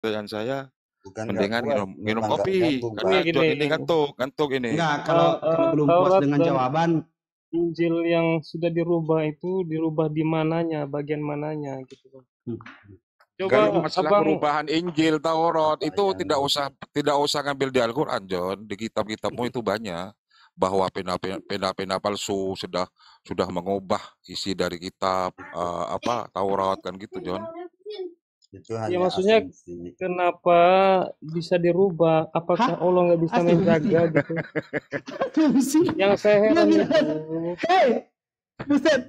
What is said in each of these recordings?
Dan saya Bukan nggak mendingan puas, minum memang nggak kopi. nyambung, Karena Pak. John ini Gini, ngantuk ini. Enggak, kalau belum puas Taurat dengan dan jawaban, Injil yang sudah dirubah itu dirubah di mananya, bagian mananya gitu. Coba Kalau masalah abang, perubahan Injil, Taurat Apa itu yang tidak usah ngambil di Al-Quran, John. Di kitab-kitabmu itu banyak bahwa pena-pena palsu sudah mengubah isi dari kitab Taurat kan gitu, John. itu ya hanya maksudnya asumsi. kenapa bisa dirubah? Apakah hah? Allah nggak bisa Asumsi. menjaga gitu? Asumsi. Yang saya Dia heran bilang, itu, hei, buset.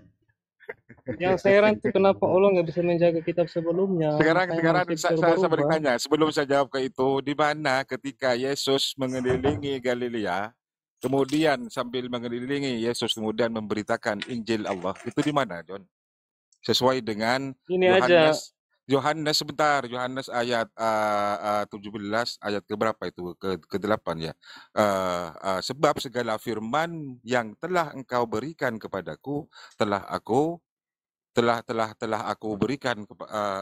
yang saya heran itu kenapa Allah nggak bisa menjaga kitab sebelumnya? Sekarang Makanya manusia saya berubah-ubah. bertanya, sebelum saya jawab ke itu, di mana ketika Yesus mengelilingi Galilea, kemudian sambil mengelilingi Yesus kemudian memberitakan Injil Allah, itu di mana, John? Sesuai dengan Ini aja, Yohanes ayat 17 ayat keberapa itu, ke-8 ya. Sebab segala firman yang telah engkau berikan kepadaku telah aku berikan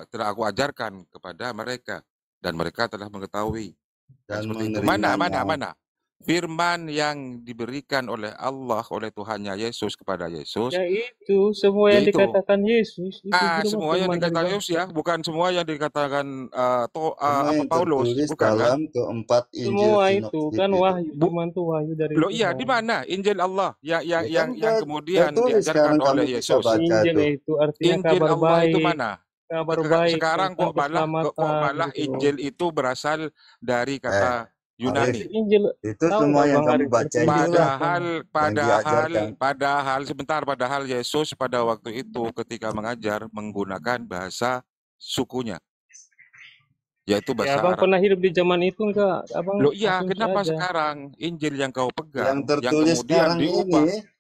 telah aku ajarkan kepada mereka dan mereka telah mengetahui. Dan Dan seperti itu. Mana menerimanya. firman yang diberikan oleh Allah, oleh Tuhannya Yesus kepada Yesus, yaitu semua yang yaitu dikatakan Yesus itu juga semua yang firman dari dikatakan Bapa. Yesus ya, bukan semua yang dikatakan Semua yang Paulus, tertulis bukan kan? dalam keempat Injil Semua itu sinoptik kan itu. wahyu, firman itu wahyu dari Loh iya, di Tuhan. mana Injil Allah Ya yang kan kemudian tertulis diajarkan sekarang oleh kamu bisa Yesus? baca Injil tuh. itu artinya Injil kabar Allah itu baik, mana? kabar baik Sekarang tentang keselamatan malah gitu. Injil itu berasal dari kata Yunani. Arif, Injil itu tahu semua nggak yang Bang kamu Arif baca arti Injil itulah apa? padahal Yesus pada waktu itu ketika mengajar menggunakan bahasa sukunya, yaitu Ya bahasa Abang Arab. pernah hidup di zaman itu enggak? Abang Loh iya, asumsi kenapa aja. sekarang Injil yang kau yang pegang, tertulis sekarang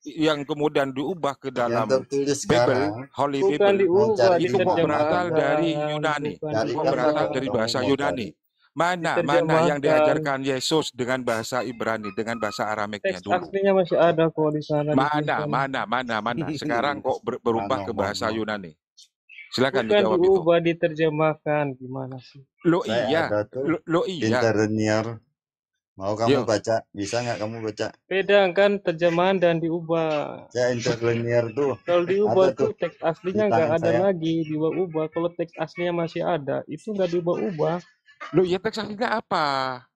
yang kemudian diubah ke yang dalam tertulis Bible, sekarang Holy Bukan Bible, diubah, cari itu kok berasal diterjemahkan, dari Yunani, bukan cari kok kan berasal apa dari kamu bahasa mau Yunani. cari. Mana yang diterjemahkan. diajarkan Yesus dengan bahasa Ibrani, dengan bahasa Arameknya Teks dulu? aslinya masih ada kok di sana disimpan. Mana. Sekarang kok berubah ke bahasa Yunani? Silakan Bukan dijawab itu. diubah, diterjemahkan. Gimana sih? Loh Saya iya, ada tuh iya. Interlinear. Mau kamu Yo. baca? Bisa nggak kamu baca? Beda kan terjemahan dan diubah. Saya Interlinear tuh. Kalau diubah Ada tuh tuh teks di aslinya tangan nggak ada saya. lagi diubah-ubah. Kalau teks aslinya masih ada, itu nggak diubah-ubah. Loh iya, teks aslinya apa?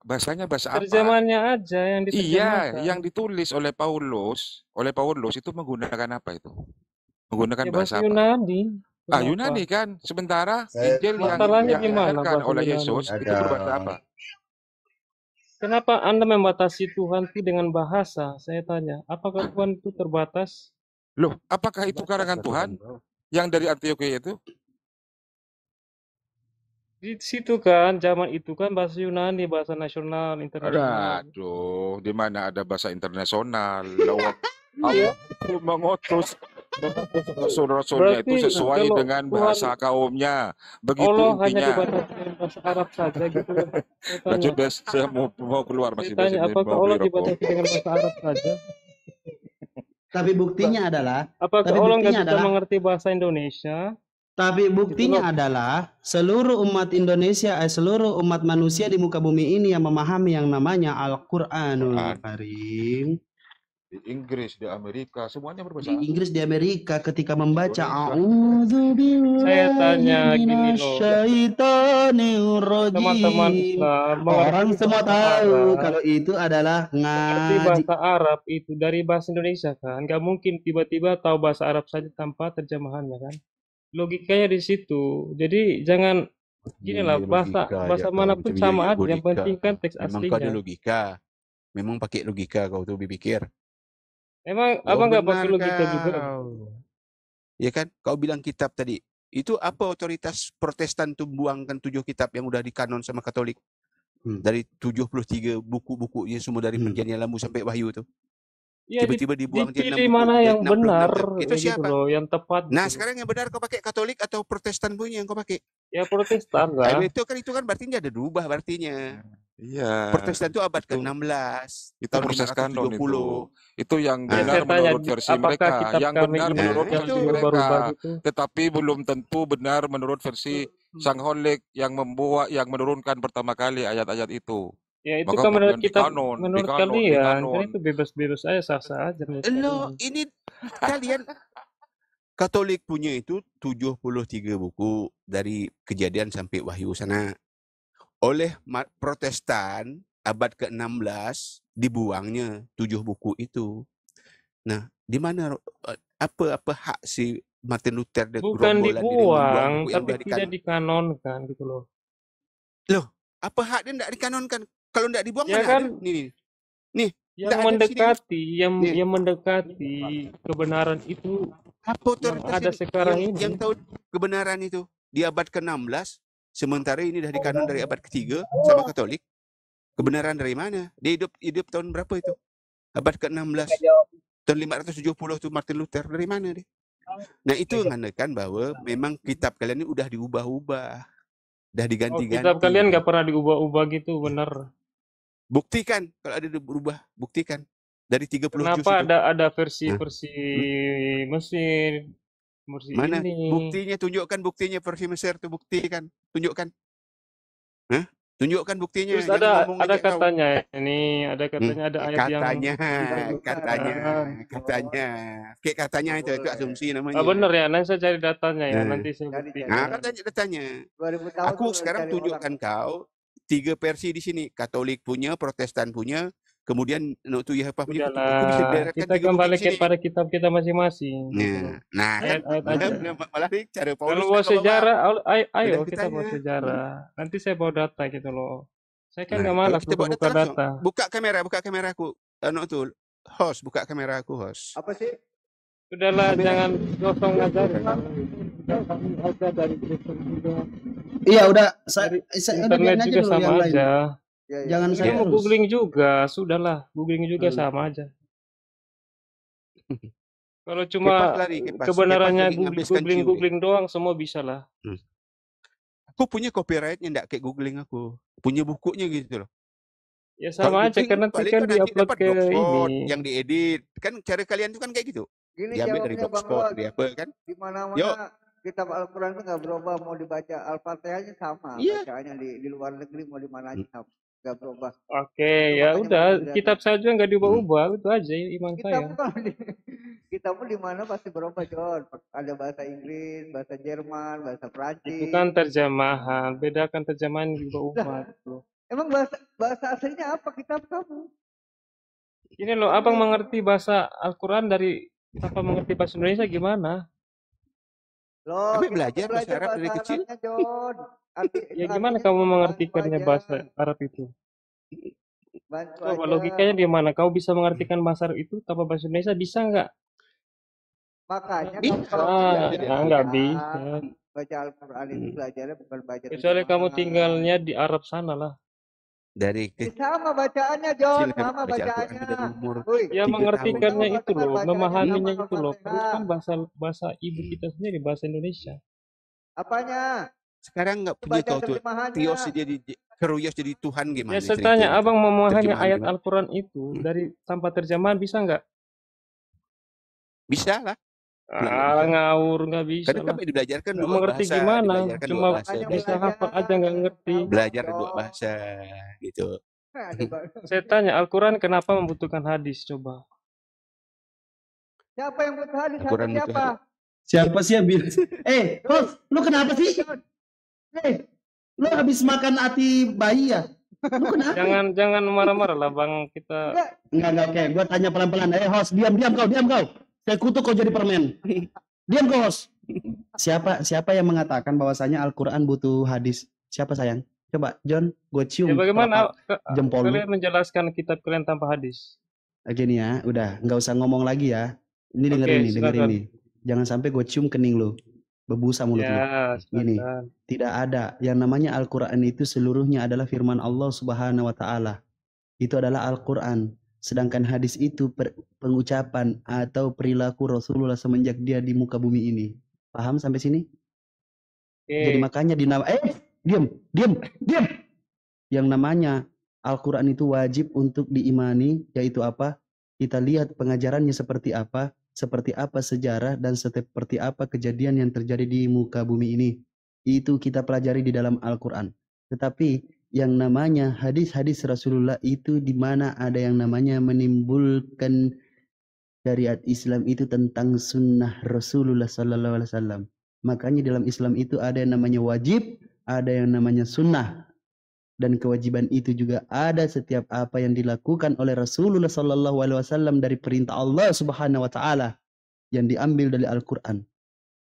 Bahasanya bahasa apa? Terjemahannya aja yang diterjemahkan. Iya, yang ditulis oleh Paulus itu menggunakan apa itu? Menggunakan Ya bahasa bahasa apa? Yunani. Kenapa? Yunani kan. Sementara Saya Injil yang Masalahnya gimana diajarkan bahasa oleh Yunani? Yesus itu ada berbahasa apa? Kenapa Anda membatasi Tuhan itu dengan bahasa? Saya tanya, apakah Tuhan itu terbatas? Loh, apakah itu karangan Tuhan yang dari Antioquia itu? Di situ kan, zaman itu kan bahasa Yunani, bahasa nasional, internasional. Aduh, di mana ada bahasa internasional? Lawak Allah itu mengutus rasul-rasulnya itu Berarti sesuai kalau dengan Tuhan bahasa kaumnya. Begitu Allah hanya intinya. dibatasi dengan bahasa Arab saja gitu. Saya tanya, Lanjut, Bes. Saya mau keluar masih saya tanya Bes. apakah Mau Allah beli rokok. dibatasi dengan bahasa Arab saja? Tapi buktinya adalah, Apakah Tapi Allah nggak buktinya bisa adalah- mengerti bahasa Indonesia? tapi buktinya adalah seluruh umat Indonesia, seluruh umat manusia di muka bumi ini yang memahami yang namanya Al-Qur'anul Karim. Di Inggris, di Amerika, semuanya berbahasa Di Arab. Inggris, di Amerika ketika membaca Saya tanya gini loh, teman-teman Islam orang mengerti semua bahasa tahu Arab. kalau itu adalah Mengerti ngaji. bahasa Arab itu dari bahasa Indonesia kan, nggak mungkin tiba-tiba tahu bahasa Arab saja tanpa terjemahannya kan. Logikanya di situ. Jadi jangan gini lah, bahasa manapun sama aja. Yang penting kan teks Memang kau ada aslinya. logika. Memang pakai logika kau tuh berpikir. Emang Kau abang nggak benar pakai logika juga? kau. Ya kan? Kau bilang kitab tadi. Itu apa otoritas Protestan tuh buangkan 7 kitab yang udah dikanon sama Katolik? Dari 73 buku-bukunya semua dari Perjanjian Lama sampai Wahyu tuh. Ya, Tiba-tiba dibuang dia 6 dipilih buku, mana dia yang 66 benar, tab. Itu gitu siapa? loh, yang tepat. Nah, gitu. sekarang yang benar kau pakai Katolik atau Protestan punya yang kau pakai? Ya Protestan lah. Itu kan berartinya ada berubah artinya. Iya. Protestan itu abad ke-16. Itu tahun proses kanon 570. itu yang Ya, benar saya tanya, menurut versi apakah mereka, kitab yang kami benar ini menurut yang versi dirubah-rubah mereka, gitu? tetapi belum tentu benar menurut versi Sang Holik yang menurunkan pertama kali ayat-ayat itu. Ya itu Maka kan menurut kemudian kita, dikanon, menurut dikanon, kalian kan dikanon. itu bebas-bebas aja, sah-sah aja menurut Lo, kalian. ini kalian Katolik punya itu 73 buku dari Kejadian sampai Wahyu sana. Oleh Protestan abad ke-16 dibuangnya 7 buku itu. Nah, di mana apa hak si Martin Luther dan Bukan gerombolan ini membuang dibuang, buku yang tapi udah tidak dikanonkan gitu loh. Loh, apa hak dia tidak dikanonkan? Kalau tidak dibuang Ya mana kan, ada? Nih, yang nggak ada di sini. mendekati, Nih. yang mendekati kebenaran itu Apa yang otoritas ada sekarang yang ini. tahu kebenaran itu di abad ke-16, sementara ini dah dikanon dari abad ke-3 sama Katolik. Kebenaran dari mana? Dia hidup tahun berapa itu? Abad ke-16. Tahun 570 tuh Martin Luther. Dari mana dia? Nah, itu menandakan bahwa memang kitab kalian ini udah diubah-ubah. Dah Oh, diganti-ganti. kitab kalian nggak pernah diubah-ubah gitu, bener. Buktikan kalau ada berubah, buktikan. Dari 30 juz Kenapa itu. ada versi Mesir, versi Mana? ini. Buktinya, tunjukkan buktinya versi Mesir tuh, buktikan. Tunjukkan. Hah? Tunjukkan buktinya. Terus Jangan ngomong ada aja kau. katanya ini, ada katanya ada ayat yang Katanya. Kayak katanya itu asumsi namanya. bener ya, nanti saya cari datanya ya, nanti saya Cari, buktikan. Nah, katanya. 2000 tahun Aku tuh sekarang cari tunjukkan kau 3 versi di sini. Katolik punya, Protestan punya, kemudian Nutu Yehova punya. Aku bisa Udahlah, deretkan kita 3 buku kembali di sini. pada kitab kita masing-masing. gitu loh. Nah, kan Ayat-ayat aja. malah nih cara Kalau Paulus bawa sejarah, ayo Udah kita bawa ditanya. sejarah. Nanti saya bawa data gitu loh. Saya kan Nah, nggak kalau malas kita buat buka langsung. data. Buka kamera aku. Tuh, host, buka kamera aku, host. Apa sih? Udahlah, Kamera. jangan kosong aja. Kami aja dari Kristen juga. Iya, udah Dari udah internet biarin aja juga dulu sama yang lain. aja. Ya, ya. Jangan Ini saya mau terus. googling juga, sudahlah. Googling juga sama aja. Kalau cuma Kepas lari, kepas. kebenarannya Kepas jadi nghabiskan ciu dia. googling doang, semua bisa lah. Aku punya copyrightnya, enggak kayak googling aku. Punya bukunya gitu loh. Ya Kalau sama aja googling, kan nanti paling kan nanti diupload dapat ke blogspot ini. yang diedit. Kan cara kalian tuh kan kayak gitu. Gini Diambil dari jawabnya Bang blogspot, Lord. dari apa kan? Di Yuk. mana-mana kitab Al-Quran itu nggak berubah, mau dibaca Al-Fatihahnya sama, Iya. bacaannya di luar negeri mau di mana aja sama, nggak berubah. Oke, Itu ya makanya udah. mau dilihat. Kitab saya juga nggak diubah-ubah, itu aja iman Kita saya. pun kalau kita pun di mana pasti berubah, John. Ada bahasa Inggris, bahasa Jerman, bahasa Itu Prancis. kan terjemahan, bedakan terjemahan diubah-ubah. Gitu. Emang bahasa aslinya apa kitab kamu? Ini loh, abang mengerti bahasa Al-Quran dari tanpa mengerti bahasa Indonesia gimana? Loh, Tapi kita belajar tuh bahasa Arab dari bahasa kecil. Arabnya, John. Ya gimana Artinya kamu cuma mengartikannya bantu bahasa aja. Arab itu? Bantu Coba aja. logikanya di mana? Kau bisa mengartikan bahasa Arab itu tanpa bahasa Indonesia, bisa nggak? Makanya Bisa. kamu kalau Nggak bisa. baca Al-Quran itu belajarnya bukan baca Kecuali kamu terjemahan. tinggalnya di Arab sana lah. Dari Ini sama bacaannya, John. kecil kan Sama baca Al-Quran bacaannya. dari umur Wih, 3 Ya tahun. mengartikannya Kamu itu dengar loh, bacaannya memahaminya sama itu loh. Terus kan Al-Fatihah. bahasa ibu kita sendiri bahasa Indonesia. Apanya? Sekarang nggak punya Baca kau tuh. terjemahannya. Tios jadi Keruyos jadi Tuhan gimana? Ya saya tanya, ceritanya? abang memahami Terjemahan ayat gimana? Al-Quran itu dari tanpa terjemahan bisa nggak? Bisa lah. Kenapa bisa? Ngawur, nggak bisa Kadang lah. kami diajarkan Nggak dua mengerti bahasa, gimana? diajarkan Cuma dua bahasa. Makanya bisa belajar. hafal aja nggak ngerti. Sama, Belajar dua John. bahasa gitu. Ada bahasa. Saya tanya, Al-Quran kenapa membutuhkan hadis? Coba. Siapa yang butuh hadis? Al-Quran Hadis butuh siapa? Siapa sih yang bilang? Host, lu kenapa sih? Lu habis makan hati bayi ya? Lu kenapa? Jangan marah-marah lah bang, kita Enggak, oke. Gua tanya pelan-pelan. Host, diam kau. Saya kutuk kau jadi permen. Diam kau, host. Siapa yang mengatakan bahwasanya Al-Quran butuh hadis? Siapa sayang? Coba, John, gue cium. ya bagaimana jempol lu. kalian menjelaskan kitab kalian tanpa hadis? Oke nih ya, udah. Nggak usah ngomong lagi ya. Ini Oke, dengerin silakan. nih. Jangan sampai gue cium kening lu. Berbusa mulut lu. Ya, Gini. silakan. Tidak ada. Yang namanya Al-Quran itu seluruhnya adalah firman Allah Subhanahu wa Ta'ala. Itu adalah Al-Quran. Sedangkan hadis itu pengucapan atau perilaku Rasulullah semenjak dia di muka bumi ini. Paham sampai sini? Oke. Jadi makanya diam. Yang namanya Al-Quran itu wajib untuk diimani, yaitu apa? Kita lihat pengajarannya seperti apa sejarah dan seperti apa kejadian yang terjadi di muka bumi ini. itu kita pelajari di dalam Al-Quran. Tetapi yang namanya hadis-hadis Rasulullah itu di mana ada yang namanya menimbulkan syariat Islam itu tentang sunnah Rasulullah Sallallahu Alaihi Wasallam. Makanya dalam Islam itu ada yang namanya wajib, ada yang namanya sunnah. Dan kewajiban itu juga ada setiap apa yang dilakukan oleh Rasulullah Sallallahu Alaihi Wasallam dari perintah Allah Subhanahu Wa Taala yang diambil dari Al-Quran.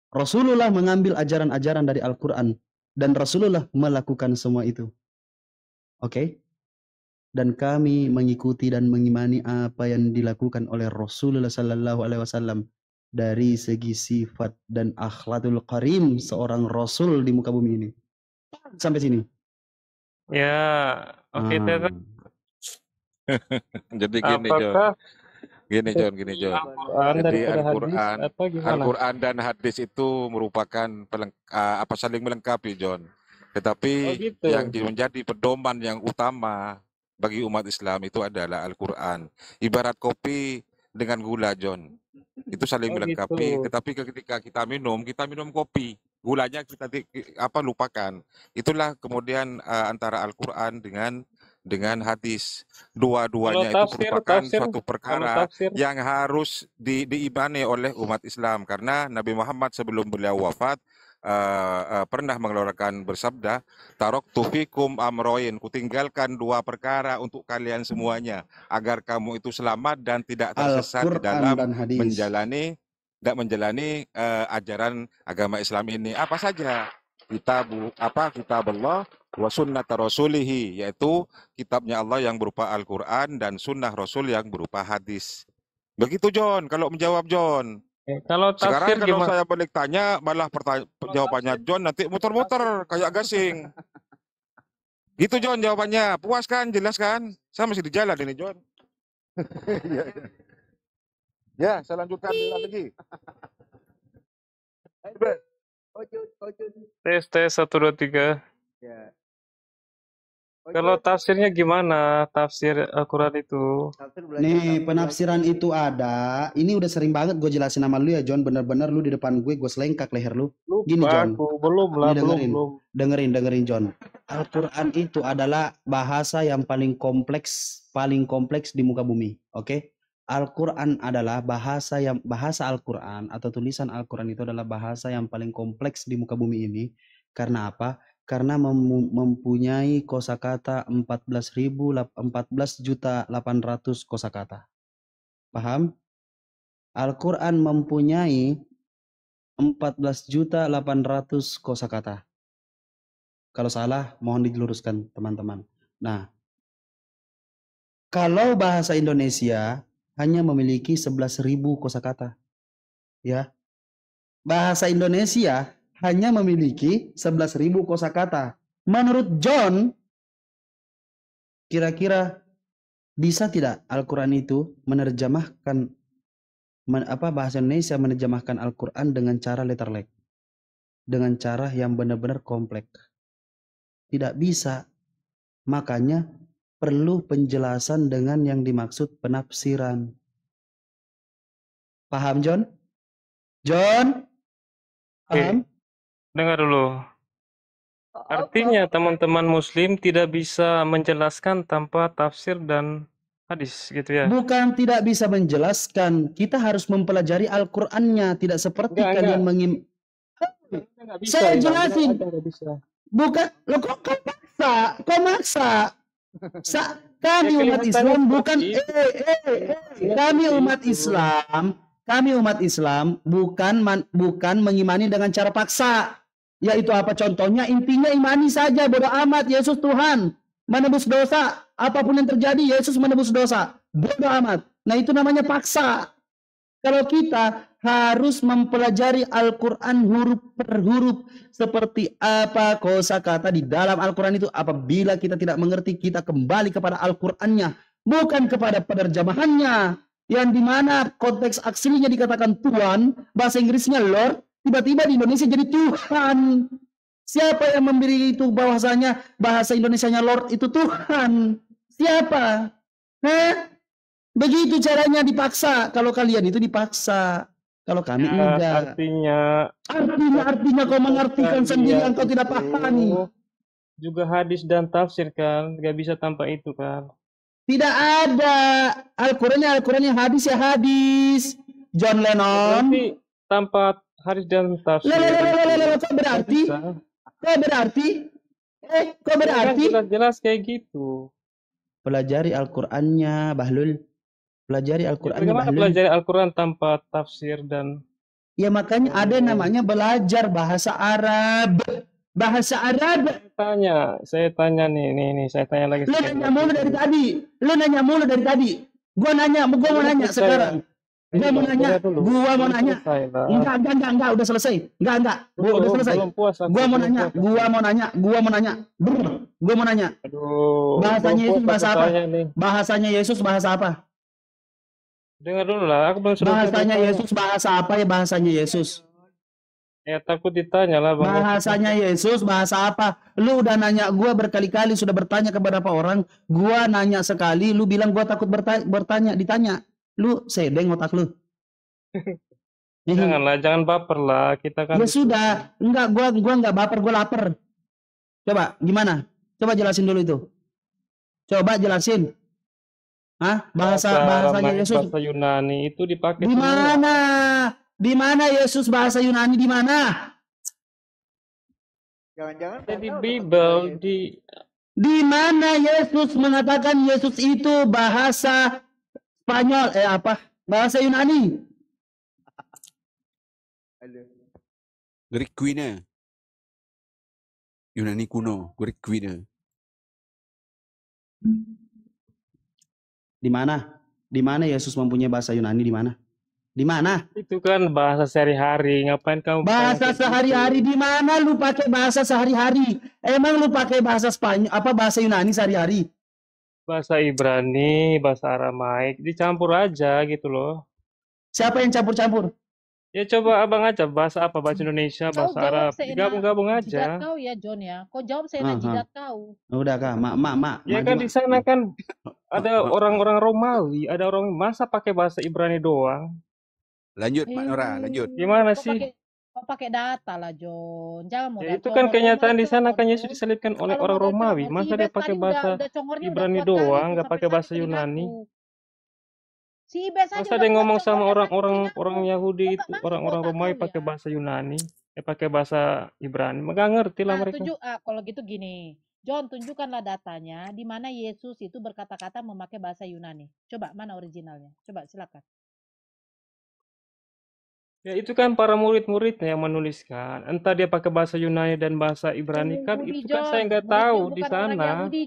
Rasulullah mengambil ajaran-ajaran dari Al-Quran dan Rasulullah melakukan semua itu. Oke? Dan kami mengikuti dan mengimani apa yang dilakukan oleh Rasulullah Sallallahu Alaihi Wasallam dari segi sifat dan akhlakul karim seorang Rasul di muka bumi ini. Sampai sini. Ya, oke, Tete. Jadi gini, John. Apakah Gini, John. Al-Quran Jadi daripada hadis atau gimana? Al-Quran dan hadis itu merupakan saling melengkapi, John. Tetapi Oh gitu. yang menjadi pedoman yang utama bagi umat Islam itu adalah Al-Quran. Ibarat kopi dengan gula, John. Itu saling Oh melengkapi. gitu. Tetapi ketika kita minum kopi. Gulanya kita lupakan. Itulah kemudian antara Al-Quran dengan hadis. Dua-duanya Kalau itu merupakan tafsir, suatu kalau perkara tafsir, yang harus diimani oleh umat Islam. Karena Nabi Muhammad sebelum beliau wafat pernah mengeluarkan bersabda, taraktu fikum amroin, kutinggalkan dua perkara untuk kalian semuanya agar kamu itu selamat dan tidak tersesat di Al-Quran dalam dan hadis. menjalani ajaran agama Islam ini. Apa saja? Kitab Allah wa sunnah rasulihi, yaitu kitabnya Allah yang berupa Al-Quran dan sunnah Rasul yang berupa hadis. Begitu, John, kalau menjawab John. kalau Sekarang tafsir kalau gimana? saya balik tanya, malah jawabannya John nanti muter-muter kayak gasing. Gitu, John, jawabannya. Puas kan? Jelas kan? Saya masih di jalan ini, John. Ya, saya lanjutkan lagi. Ojun. Tes 1, 2, 3. Ya. Kalau tafsirnya gimana? Tafsir Al-Quran itu? Tafsir belajar Nih tafsir penafsiran lagi. itu ada. Ini udah sering banget gue jelasin sama lu ya John. Bener-bener lu di depan gue selengkak leher lu. Gini Lupa John. aku, belum lah, Ini belum. dengerin John. Al-Quran itu adalah bahasa yang paling kompleks di muka bumi. Oke? Al-Quran adalah bahasa Al-Quran atau tulisan Al-Quran itu adalah bahasa yang paling kompleks di muka bumi ini. Karena apa? Karena mempunyai kosakata 14.800 kosakata. Paham? Al-Quran mempunyai 14.800 kosakata. Kalau salah, mohon diluruskan teman-teman. Nah, kalau bahasa Indonesia hanya memiliki 11.000 kosakata. Ya. Bahasa Indonesia hanya memiliki 11.000 kosakata. Menurut John, kira-kira bisa tidak Al-Quran itu menerjemahkan bahasa Indonesia menerjemahkan Al-Quran dengan cara letterlek, dengan cara yang benar-benar kompleks? Tidak bisa. Makanya perlu penjelasan dengan yang dimaksud penafsiran. Paham, John? John? Paham? Dengar dulu. Artinya teman-teman muslim tidak bisa menjelaskan tanpa tafsir dan hadis gitu ya? Bukan tidak bisa menjelaskan. Kita harus mempelajari Al-Qur'annya. Tidak seperti Enggak. kalian Nggak bisa, Saya ya, jelasin. nggak bisa. Bukan. Loh, kok maksa? Kami Ya, umat Islam kelihatannya bukan seperti kami itu. umat Islam bukan mengimani dengan cara paksa. Yaitu apa contohnya? Intinya imani saja, bodoh amat, Yesus Tuhan, menebus dosa. Apapun yang terjadi, Yesus menebus dosa. Bodoh amat. Nah, itu namanya paksa. Kalau kita harus mempelajari Al-Quran huruf per huruf, seperti apa kosakata di dalam Al-Quran itu. Apabila kita tidak mengerti, kita kembali kepada Al-Qurannya, bukan kepada penerjemahannya, yang dimana konteks aslinya dikatakan Tuhan, bahasa Inggrisnya Lord, tiba-tiba di Indonesia jadi Tuhan. Siapa yang memberi itu bahwasanya bahasa Indonesianya Lord itu Tuhan? Siapa? Begitu caranya dipaksa. Kalau kalian itu dipaksa. Kalau kami Ya, enggak. artinya Kau mengartikan sendiri yang kau tidak pahami. juga hadis dan tafsir kan, nggak bisa tanpa itu kan. Tidak ada. Al-Quran hadis ya hadis. John Ya, Lennon. berarti tanpa hadis dan tafsir Kok berarti? bisa. Kok berarti? Kok Ya kan berarti? jelas-jelas kayak gitu. Pelajari Al-Qur'annya, Bahlul. Pelajari Ya, Al-Qur'annya, bagaimana Bahlul. pelajari Al-Quran tanpa tafsir dan Ya makanya ada namanya belajar bahasa Arab. Bahasa Arab. saya tanya nih, saya tanya lagi. Lu nanya mulu dari tadi. Gua mau nanya sekarang. Gua mau nanya. Enggak, udah selesai. Enggak. Udah selesai. Gua mau nanya. Aduh, Bahasanya Yesus bahasa apa? nih. Bahasanya Yesus bahasa apa? Dengar dulu lah, aku belum selesai. Bahasanya bertanya. Yesus bahasa apa ya bahasanya Yesus? Ya takut ditanya lah Bang. Bahasanya Yesus bahasa apa? Lu udah nanya gua berkali-kali, sudah bertanya ke beberapa orang. Gua nanya sekali, lu bilang gua takut ditanya. Lu sedeng otak lu. Jangan baper lah, kita kan. Ya sudah, enggak gua enggak baper, gua lapar. Coba gimana? Coba jelasin dulu itu. Coba jelasin. Bahasanya Yesus. Bahasa Yunani itu dipakai Di mana? Di mana Yesus bahasa Yunani di mana? Jangan-jangan di tahu Bible Di mana Yesus mengatakan Yesus itu bahasa Spanyol bahasa Yunani? Greek kuno. Yunani kuno, Greek kuno. Di mana? Di mana Yesus mempunyai bahasa Yunani di mana? Di mana? Itu kan bahasa sehari-hari. Ngapain kamu bahasa sehari-hari di mana lu pakai bahasa sehari-hari? Emang lu pakai bahasa Spanyol bahasa Yunani sehari-hari? Bahasa Ibrani, bahasa Aramaik dicampur aja gitu loh. Siapa yang campur-campur? Ya coba abang aja bahasa apa, bahasa Indonesia, bahasa Arab, gabung-gabung aja. Jidat kau ya John ya, kau jawab saya jidat kau. Udah kah, mak. Ya kan di sana kan ada orang-orang Romawi, ada orang masa pakai bahasa Ibrani doang. Lanjut Pak Nora, lanjut. Gimana sih? Kau pakai data lah John, jangan modal. Ya, itu kan kenyataan di sana kan Yesus disalibkan oleh orang Romawi, masa dia pakai bahasa Ibrani doang, nggak pakai bahasa Yunani? Si Ibes aja masa dia ngomong sama orang Yahudi itu, orang-orang Romawi pakai bahasa Yunani, pakai bahasa Ibrani, nggak ngerti lah mereka. Kalau gitu gini, John tunjukkanlah datanya di mana Yesus itu berkata-kata memakai bahasa Yunani. Coba mana originalnya? Coba silakan. Ya itu kan para murid-muridnya yang menuliskan. Entah dia pakai bahasa Yunani dan bahasa Ibrani kan itu kan saya nggak tahu di sana. Orang Yahudi,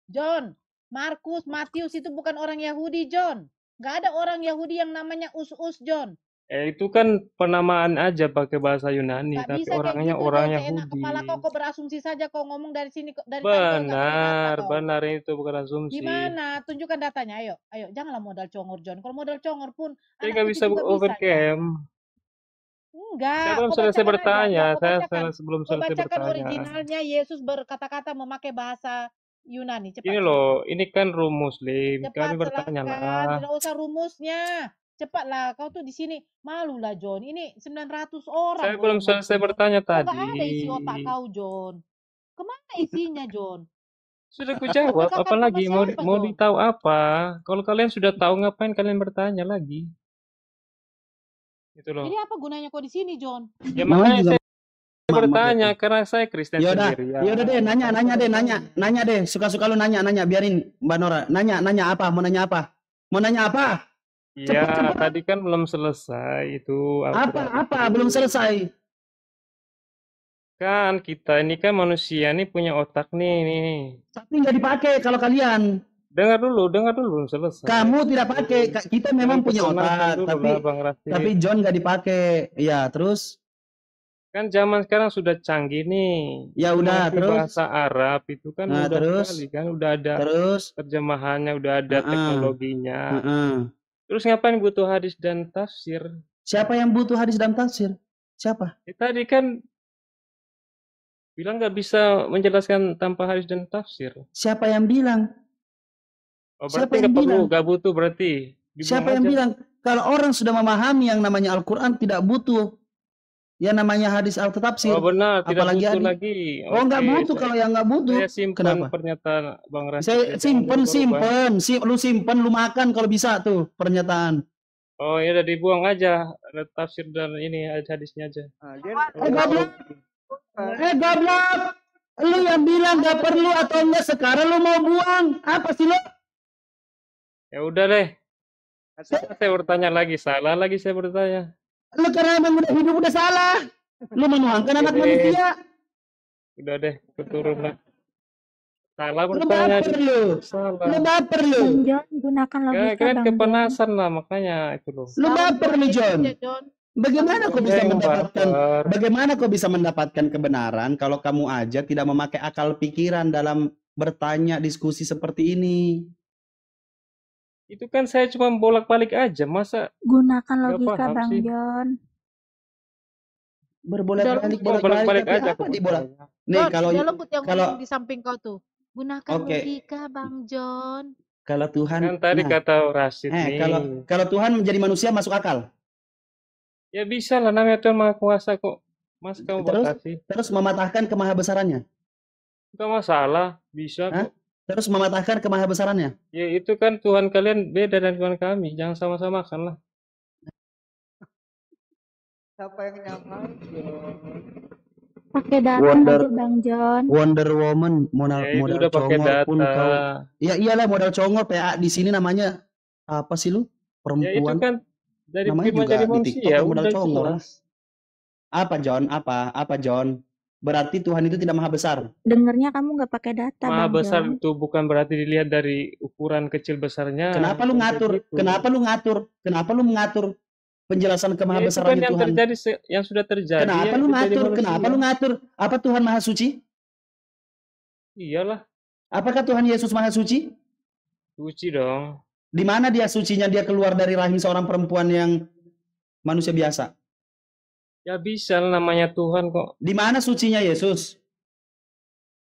John, Markus, Matius itu bukan orang Yahudi, John. Nggak ada orang Yahudi yang namanya Us-Us, John. Itu kan penamaan aja pakai bahasa Yunani, nggak tapi bisa orangnya gitu, orang John. Yahudi. Kepala kau berasumsi saja, kau ngomong dari sini dari benar itu bukan asumsi. Gimana? Tunjukkan datanya, ayo, janganlah modal congor, John. Kalau modal congor pun saya nggak bisa overcam. Enggak. Saya belum selesai bertanya. Belum selesai bertanya. Originalnya Yesus berkata-kata memakai bahasa Yunani. Cepat. Ini loh, ini kan room Muslim. Kami bertanya lah. Tidak usah rumusnya. Cepatlah, kau tuh di sini malu lah John. Ini 900 orang. Saya belum selesai bertanya tadi. Enggak ada isi otak kau John. Kemana isinya John? Sudah ku jawab. Apalagi mau ditahu apa? Kalau kalian sudah tahu ngapain kalian bertanya lagi? Gitu loh. Jadi apa gunanya kau di sini John? Ya makanya saya bertanya karena saya Kristen sendiri. Yaudah deh, nanya deh, suka-suka lu nanya, biarin Mbak Nora, nanya apa, mau nanya apa? Iya, tadi kan belum selesai itu. Apa, belum selesai? Kan kita ini kan manusia nih punya otak nih. Tapi nggak dipakai kalau kalian. Dengar dulu belum selesai. Kamu tidak pakai, kita memang punya otak, tapi John nggak dipakai. Ya, terus? Kan zaman sekarang sudah canggih nih. Ya udah, terus bahasa Arab itu kan udah sekali kan, udah ada terjemahannya, udah ada teknologinya. Terus ngapain butuh hadis dan tafsir? Siapa yang butuh hadis dan tafsir? Siapa? Tadi kan bilang nggak bisa menjelaskan tanpa hadis dan tafsir. Siapa yang bilang? Oh, berarti nggak butuh berarti. Siapa yang bilang? Kalau orang sudah memahami yang namanya Al-Quran, tidak butuh yang namanya hadis al-tafsir. Oh benar, tidak Apalagi butuh hadis. lagi. Oh, nggak Oke, butuh kalau yang nggak butuh. saya simpan Kenapa? pernyataan Bang Rasid. Saya ya, jangan simpen, dirubah-rubah. lu simpen, lu makan kalau bisa tuh pernyataan. Oh ya udah dibuang aja tafsir dan ini hadisnya aja. Nah, dia Goblok. Goblok. Lu yang bilang nggak perlu atau enggak, sekarang lu mau buang. Apa sih lu? Ya udah deh. Saya bertanya lagi, salah lagi saya bertanya. Lu karena emang udah hidup udah salah. Lu menuhankan anak manusia. Udah deh, keturunan. Salah Lu bertanya. baper lu. Salah. Lu baper lu. Bang John, gunakan logika Kalian Bang John. kepanasan lah makanya itu loh. Lu baper lu, John. Bagaimana kau bisa Saya yang mendapatkan baper. bagaimana kau bisa mendapatkan kebenaran kalau kamu aja tidak memakai akal pikiran dalam bertanya diskusi seperti ini? Itu kan saya cuma bolak-balik aja, masa Gunakan nggak logika paham Bang sih? John. Berbolak-balik Bolak-balik tapi aja apa aku dibolak? bertanya. Nih John, kalau dia lembut yang kalau ngomong di samping kau tuh. Gunakan oke, logika Bang John. kalau Tuhan Kan tadi nah, kata Rasid kalau nih. kalau Tuhan menjadi manusia masuk akal. Ya bisa lah, namanya Tuhan Maha Kuasa kok. Mas kamu Terus batasi. terus mematahkan kemahabesarannya. Enggak masalah, bisa Hah? kok. Terus mematahkan kemahabesarannya. Ya itu kan Tuhan kalian beda dari Tuhan kami. Jangan sama-samakan lah. siapa yang nyamai? Pakai data Wonder aja Bang John. Wonder Woman modal Ya itu modal udah pakai congol pun data. kau. Ya iyalah modal congol PA di sini namanya apa sih lu? Ya itu Perempuan. kan dari Namanya prima juga jadi di TikTok manusia, yang modal udah congol. jelas. Apa John? Apa John? Berarti Tuhan itu tidak maha besar. Dengernya kamu nggak pakai data Maha Bang besar John. itu bukan berarti dilihat dari ukuran kecil besarnya. Kenapa lu Bukan kayak ngatur? gitu. Kenapa lu ngatur? Kenapa lu mengatur penjelasan Ya itu kan kemahabesarannya yang Tuhan? terjadi, yang sudah terjadi Kenapa ya lu itu jadi ngatur? Kenapa manusia. lu ngatur? Apa Tuhan maha suci? Iyalah, Apakah Tuhan Yesus maha suci? suci dong. Di mana dia sucinya? Dia keluar dari rahim seorang perempuan yang manusia biasa. Ya bisa lah, namanya Tuhan kok. Di mana sucinya Yesus?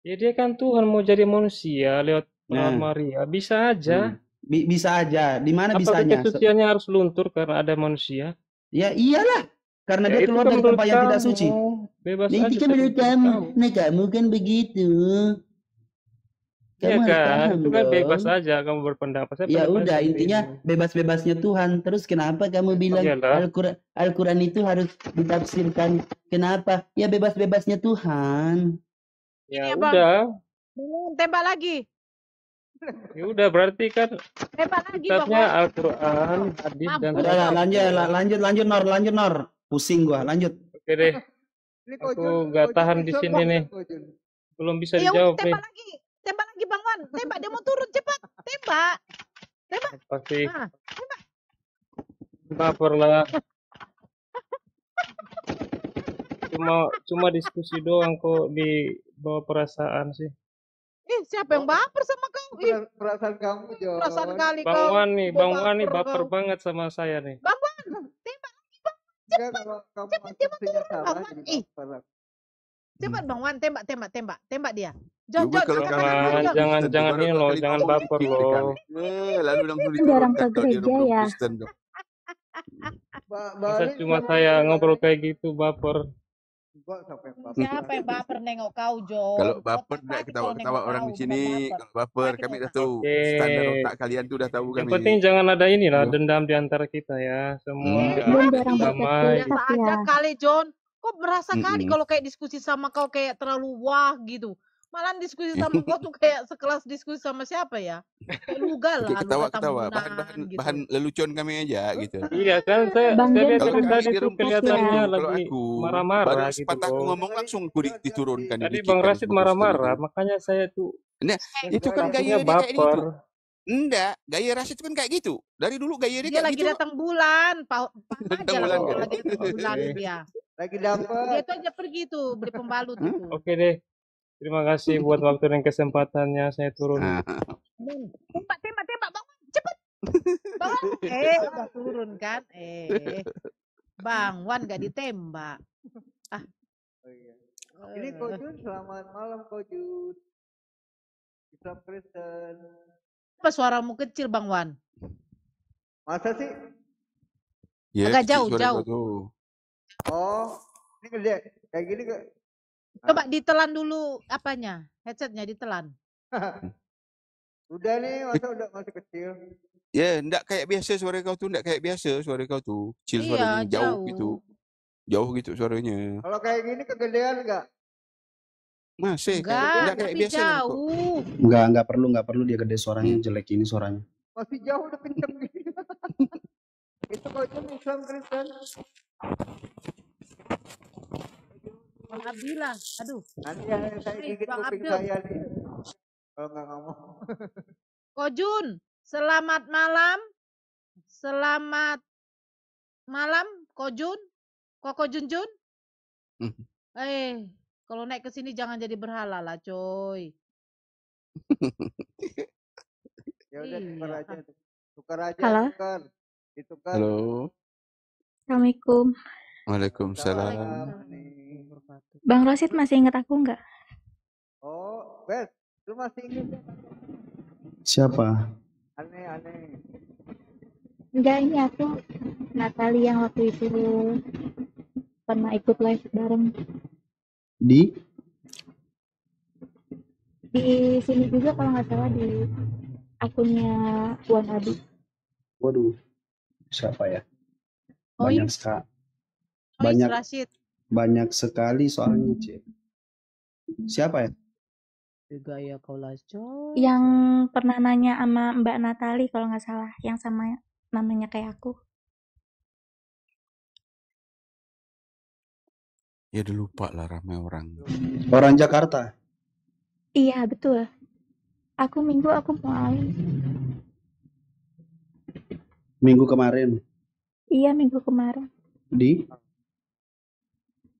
Ya dia kan Tuhan mau jadi manusia lewat perawan Nah, Maria. Bisa aja. bisa aja. Di mana Apakah bisanya? kesuciannya harus luntur karena ada manusia? Ya iyalah, karena Ya dia itu keluar kan dari menurut tempat yang tidak kamu. suci. Bebas Nah, aja itu kan tadi menurut menurut kamu. kamu. Nah, kamu kan begitu. Iya Kamu harus kan, paham itu kan bebas dong. aja kamu berpendapat. Saya Ya pendapatnya udah, seperti intinya ini. bebas-bebasnya Tuhan. Terus kenapa kamu bilang Iyalah. Al-Quran itu harus ditafsirkan? Kenapa? Ya bebas-bebasnya Tuhan. Ya Ini ya Bang, udah, tembak lagi. ya udah berarti kan Tembak lagi Bang kitabnya Wan. Al-Quran, hadis dan Mampus Udah lah, kau. lanjut Nor. Pusing gua, lanjut. Oke deh, Ini aku nggak tahan di sini nih. Belum bisa Ya udah dijawab nih. tembak lagi. Tembak lagi Bang Wan. Tembak, dia mau turun cepat. Tembak. Tembak. Pasti Nah, baper lah. Cuma diskusi doang kok di bawah perasaan sih. siapa yang baper sama kau? Perasaan kamu, John. Perasaan kali Bang kau. Wan nih, Bang Wan nih baper baper kau. banget sama saya nih. Bang Wan, tembak lagi Bang. Enggak, kalau kamu Cepat, dia mau asumsinya turun, salah, Bang Wan. jadi baper. Cepat Bang Wan, tembak dia. John, Coba kalau angkat kamu tangan Jangan, John. jangan, Kristen, jangan baru ini loh, kali jangan itu baper dikit loh. kali. Lalu langsung Jarang ke diturunkan kalau dia gereja belum ya. Kristen tuh. Masa Balik cuma sama saya dia, ngobrol balik. kayak gitu baper. Enggak, sampai baper. Siapa yang baper nengok kau, John? Kalau baper Otak tidak lagi kalau ketawa-ketawa nengok orang kau, di bukan sini. baper. Kalau baper Sakit kami dah otak. tahu Oke. standar otak kalian tuh udah tahu Yang kami. penting jangan ada inilah Iya. dendam di antara kita ya. Semua Enggak. John biar jarang baca damai. kitab Biasa ya. aja kali, John. Kok berasa kali Mm-mm. kalau kayak diskusi sama kau kayak terlalu wah gitu. Malah diskusi sama kau tuh kayak sekelas diskusi sama siapa ya? Kayak lugal Kayak lah, lugal ketawa-ketawa, tambunan gitu. bahan lelucon kami aja gitu. Iya kan, saya Bang saya John lihat Kalau dari pernah kami tadi di tuh room TikTok Kristen ya. kelihatannya tuh, kalau lagi aku baru marah-marah gitu sepatahku loh. ngomong langsung aku diturunkan, Tadi didikit Bang kan Rasid sama Kristen marah-marah, itu. makanya saya tuh Nah, itu kan langsungnya gaya dia kayak gitu. baper. Enggak, gaya Rasid kan kayak gitu. Dari dulu gaya dia Dia kayak lagi gitu. datang bulan, paham Datang aja lah bulan kalau kan. lagi datang bulan Oke. dia. Lagi Dia dapet. tuh aja pergi tuh beli pembalut itu. Oke deh. Terima kasih buat waktu dan kesempatannya. Saya turun. Nah, Tembak, Bang Wan, cepet. Bang Wan, udah turun kan? Bang Wan gak ditembak. Oh, iya. Ini Ko Jun, selamat malam Ko Jun. Islam Kristen. Apa suaramu kecil Bang Wan? Masa sih? Ya, Agak kecil suara jauh. kau tu. Oh, ini gede. Kayak gini ke? Coba ditelan dulu apanya, headsetnya ditelan. Udah nih, masa udah masih kecil. Ya, ndak kayak biasa suara kau tu, ndak kayak biasa suara kau tu. Kecil Iya, suaranya, jauh gitu. jauh. Jauh gitu suaranya. Kalau kayak gini kegedean nggak? Masih kayak Enggak, ndak kayak tapi biasa kan kok. jauh. Enggak perlu dia gede suaranya, jelek ini suaranya. Masih jauh udah kenceng gini. Itu kau itu Islam Kristen. Bang Abdillah, aduh. Nanti saya gigit Bang kuping Abdul. saya nih. Kalau nggak ngomong. Ko Jun, selamat malam. Selamat malam, Ko Jun. Koko Junjun. Kalau naik ke sini jangan jadi berhala lah, coy. Ya udah tukar Iya. aja. Tukar aja, Halo. tukar. Ditukar. Halo. Assalamualaikum. Waalaikumsalam. Bang Rosid masih ingat aku nggak? Oh, Bet, lu masih ingat? Siapa? Aneh. Enggak, ini aku Natali yang waktu itu pernah ikut live bareng. Di sini juga kalau nggak salah di akunnya Wan Abi. Waduh, siapa ya? Oh, Banyak sekali. Nois Rashid. Banyak sekali soalnya, Cik. Siapa ya? Juga ya kau lah, coy. Yang pernah nanya sama Mbak Natali kalau nggak salah, yang sama namanya kayak aku. Ya udah lupa lah ramai orang. Orang Jakarta. Iya, betul. Aku minggu mau alih. Minggu kemarin. Iya, minggu kemarin.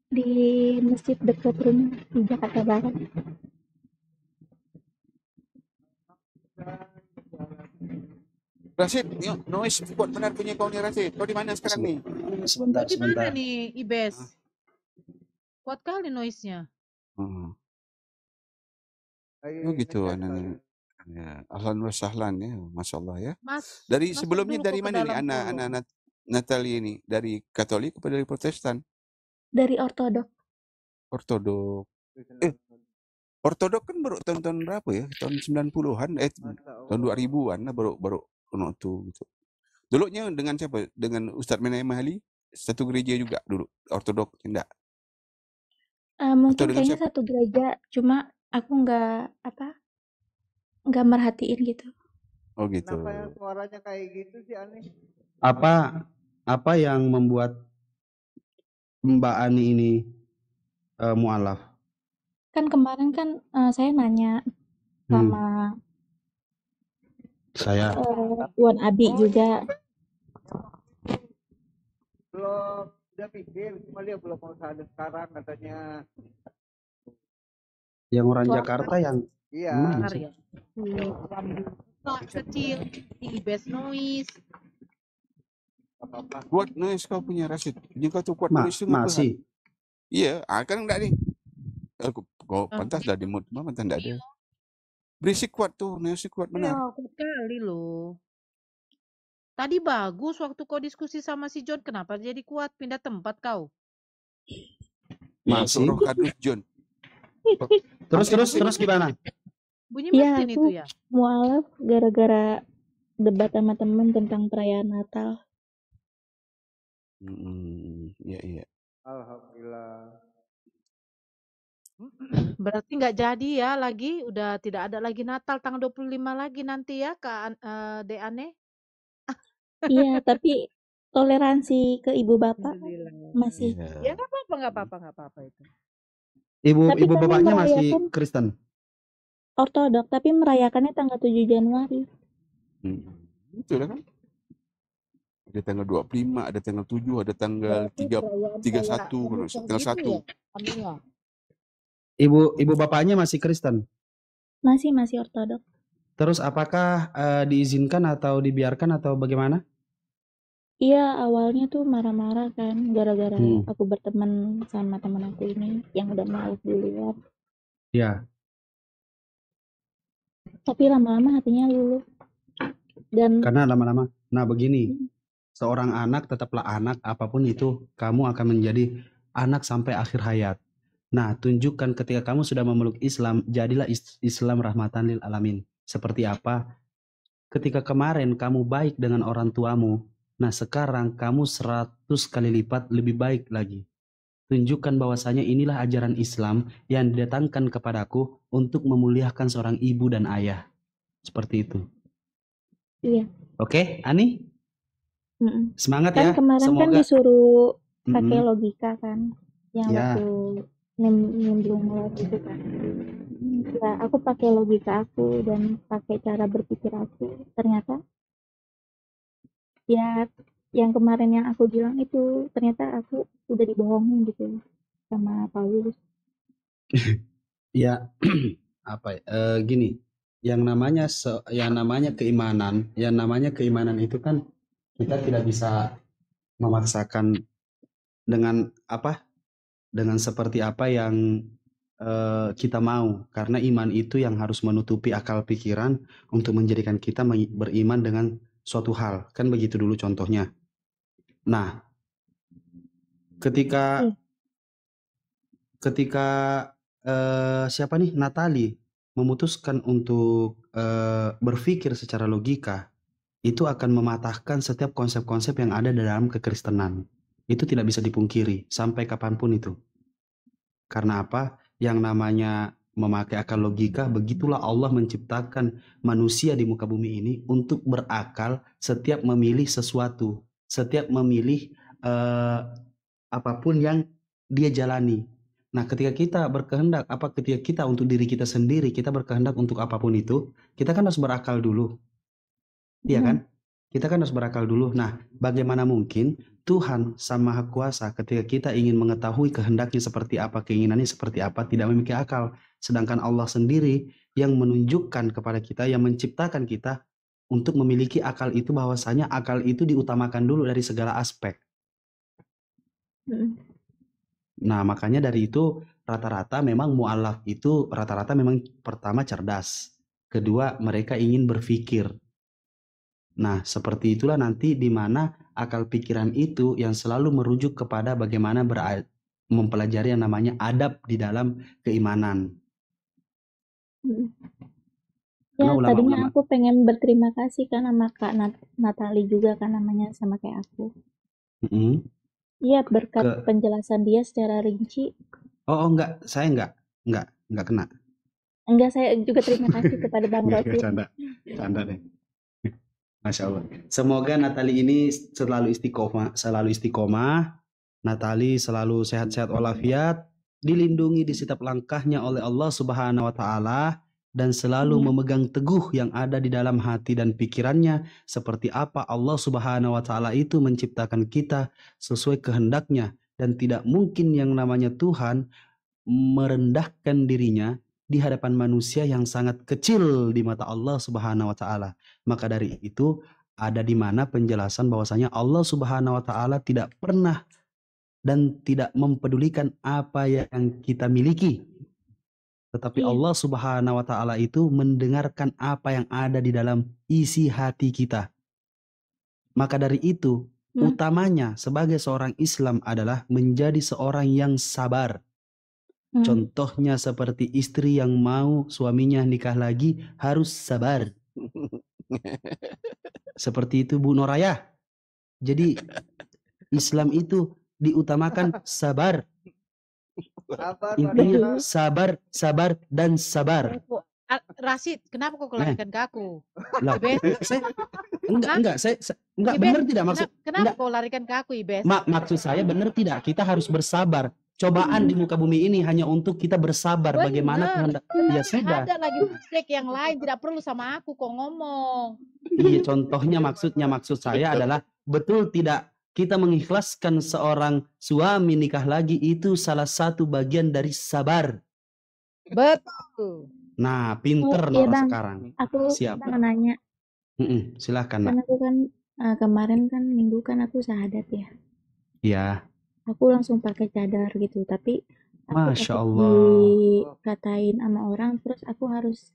Di masjid dekat rumah di Jakarta Barat. Rashid, yuk, noise kuat benar punya kau ni Rashid. Kau di mana sekarang nih? Sebentar. Di mana nih, Ibes? Kuat kali noise-nya. Oh gitu, anak. Ya, ahlan wa sahlan ya, masya Allah ya. Mas, dari masuk sebelumnya dulu dari kok ke mana nih dalam anak Natali ini? Dari Katolik atau dari Protestan? Dari Ortodok. Ortodok. Ortodok kan baru tahun-tahun berapa ya? Tahun 90-an, tahun 2000-an lah baru ono tuh gitu. Dulunya dengan siapa? Dengan Ustadz Menahem Mahali? Satu gereja juga dulu, Ortodok enggak? Mungkin kayaknya satu gereja, cuma aku nggak merhatiin gitu. Oh gitu. Kenapa yang suaranya kayak gitu sih, aneh? Apa yang membuat Mbak Ani ini mualaf? Kan kemarin kan saya nanya sama saya Wan Abi juga. Belum udah pikir, cuma dia belum mau sadar sekarang katanya. Yang orang Jakarta yang iya. Ya. Kecil, Ibes noise. Kuat noise kau punya Rashid. Punya kau tuh kuat noise masih. Iya, kan enggak nih. Kau pantas dah di mood, pantas enggak ada. Berisik kuat tuh, noise kuat benar. Iya, kuat kali loh. Tadi bagus waktu kau diskusi sama si John, kenapa jadi kuat pindah tempat kau? Masuk roh kadus John. Terus gimana? Bunyi mesin itu ya? Mualaf gara-gara debat sama temen tentang perayaan Natal. Iya. Alhamdulillah. Berarti nggak jadi ya lagi, udah tidak ada lagi Natal tanggal 25 lagi nanti ya Kak Deane. Iya, tapi toleransi ke ibu bapak masih. Ya nggak apa-apa itu. Ibu bapaknya masih Kristen. Ortodok, tapi merayakannya tanggal 7 Januari. Betul kan? Ada tanggal 25, ada tanggal 7, ada tanggal 31, tanggal 1. Ibu bapaknya masih Kristen? Masih Ortodok. Terus apakah diizinkan atau dibiarkan atau bagaimana? Iya, awalnya tuh marah-marah kan gara-gara aku berteman sama teman aku ini yang udah malas duluan. Iya. Tapi lama-lama hatinya luluh. Dan karena lama-lama. Nah, begini. Seorang anak tetaplah anak, apapun itu kamu akan menjadi anak sampai akhir hayat. Nah, tunjukkan ketika kamu sudah memeluk Islam, jadilah Islam rahmatan lil alamin. Seperti apa? Ketika kemarin kamu baik dengan orang tuamu, nah sekarang kamu 100 kali lipat lebih baik lagi. Tunjukkan bahwasanya inilah ajaran Islam yang didatangkan kepadaku untuk memuliakan seorang ibu dan ayah. Seperti itu. Iya. Oke, Ani? Semangat Kan ya. kemarin kan Semoga disuruh pakai logika kan, yang Ya. waktu nimbrung lewat itu kan. Ya, aku pakai logika aku dan pakai cara berpikir aku. Ternyata ya yang kemarin yang aku bilang itu ternyata aku udah dibohongin gitu sama Paulus. Ya, apa ya, gini, yang namanya keimanan, itu kan kita tidak bisa memaksakan dengan seperti apa yang kita mau, karena iman itu yang harus menutupi akal pikiran untuk menjadikan kita beriman dengan suatu hal, kan begitu dulu contohnya. Nah, ketika siapa nih, Natali memutuskan untuk berpikir secara logika, itu akan mematahkan setiap konsep-konsep yang ada dalam kekristenan. Itu tidak bisa dipungkiri sampai kapanpun itu. Karena apa? Yang namanya memakai akal logika, begitulah Allah menciptakan manusia di muka bumi ini untuk berakal setiap memilih sesuatu, setiap memilih apapun yang dia jalani. Nah, ketika kita berkehendak, ketika kita untuk diri kita sendiri, kita berkehendak untuk apapun itu, kita kan harus berakal dulu. Iya kan? Kita kan harus berakal dulu. Nah, bagaimana mungkin Tuhan Sang Maha Kuasa ketika kita ingin mengetahui kehendaknya seperti apa, keinginannya seperti apa, tidak memiliki akal. Sedangkan Allah sendiri yang menunjukkan kepada kita, yang menciptakan kita untuk memiliki akal itu, bahwasanya akal itu diutamakan dulu dari segala aspek. Nah, makanya dari itu rata-rata memang mu'alaf itu rata-rata memang pertama cerdas, kedua mereka ingin berpikir. Nah, seperti itulah nanti di mana akal pikiran itu yang selalu merujuk kepada bagaimana mempelajari yang namanya adab di dalam keimanan. Ya, tadinya aku pengen berterima kasih kan sama Kak Natali juga kan namanya, sama kayak aku. Iya, berkat penjelasan dia secara rinci. Oh enggak, saya enggak kena. Enggak, saya juga terima kasih kepada Bang Rofi. Canda deh. Masya Allah. Semoga Natali ini selalu istiqomah. Natali selalu sehat-sehat walafiat, dilindungi di setiap langkahnya oleh Allah Subhanahu wa Ta'ala, dan selalu memegang teguh yang ada di dalam hati dan pikirannya, seperti apa Allah Subhanahu wa Ta'ala itu menciptakan kita sesuai kehendaknya, dan tidak mungkin yang namanya Tuhan merendahkan dirinya di hadapan manusia yang sangat kecil di mata Allah Subhanahu wa Ta'ala. Maka dari itu ada di mana penjelasan bahwasanya Allah Subhanahu wa Ta'ala tidak pernah dan tidak mempedulikan apa yang kita miliki. Tetapi Allah Subhanahu wa Ta'ala itu mendengarkan apa yang ada di dalam isi hati kita. Maka dari itu utamanya sebagai seorang Islam adalah menjadi seorang yang sabar. Contohnya seperti istri yang mau suaminya nikah lagi harus sabar. Seperti itu Bu Noraya. Jadi Islam itu diutamakan sabar. Intinya sabar dan sabar. Rashid, kenapa kau larikan ke aku? Enggak benar tidak maksud. Kenapa kau larikan ke aku, Ibes? Maksud saya benar tidak, kita harus bersabar. Cobaan di muka bumi ini hanya untuk kita bersabar. Bagaimana kehendak. Ya sudah. Ada lagi mistake yang lain, tidak perlu sama aku kau ngomong. Iya, contohnya maksud saya adalah betul tidak kita mengikhlaskan seorang suami nikah lagi itu salah satu bagian dari sabar. Betul. Nah, pinter Nora sekarang. Aku mau nanya. Silahkan. Karena aku kan kemarin kan minggu kan aku syahadat ya. Iya. Aku langsung pakai cadar gitu, tapi Masya Allah dikatain sama orang, terus aku harus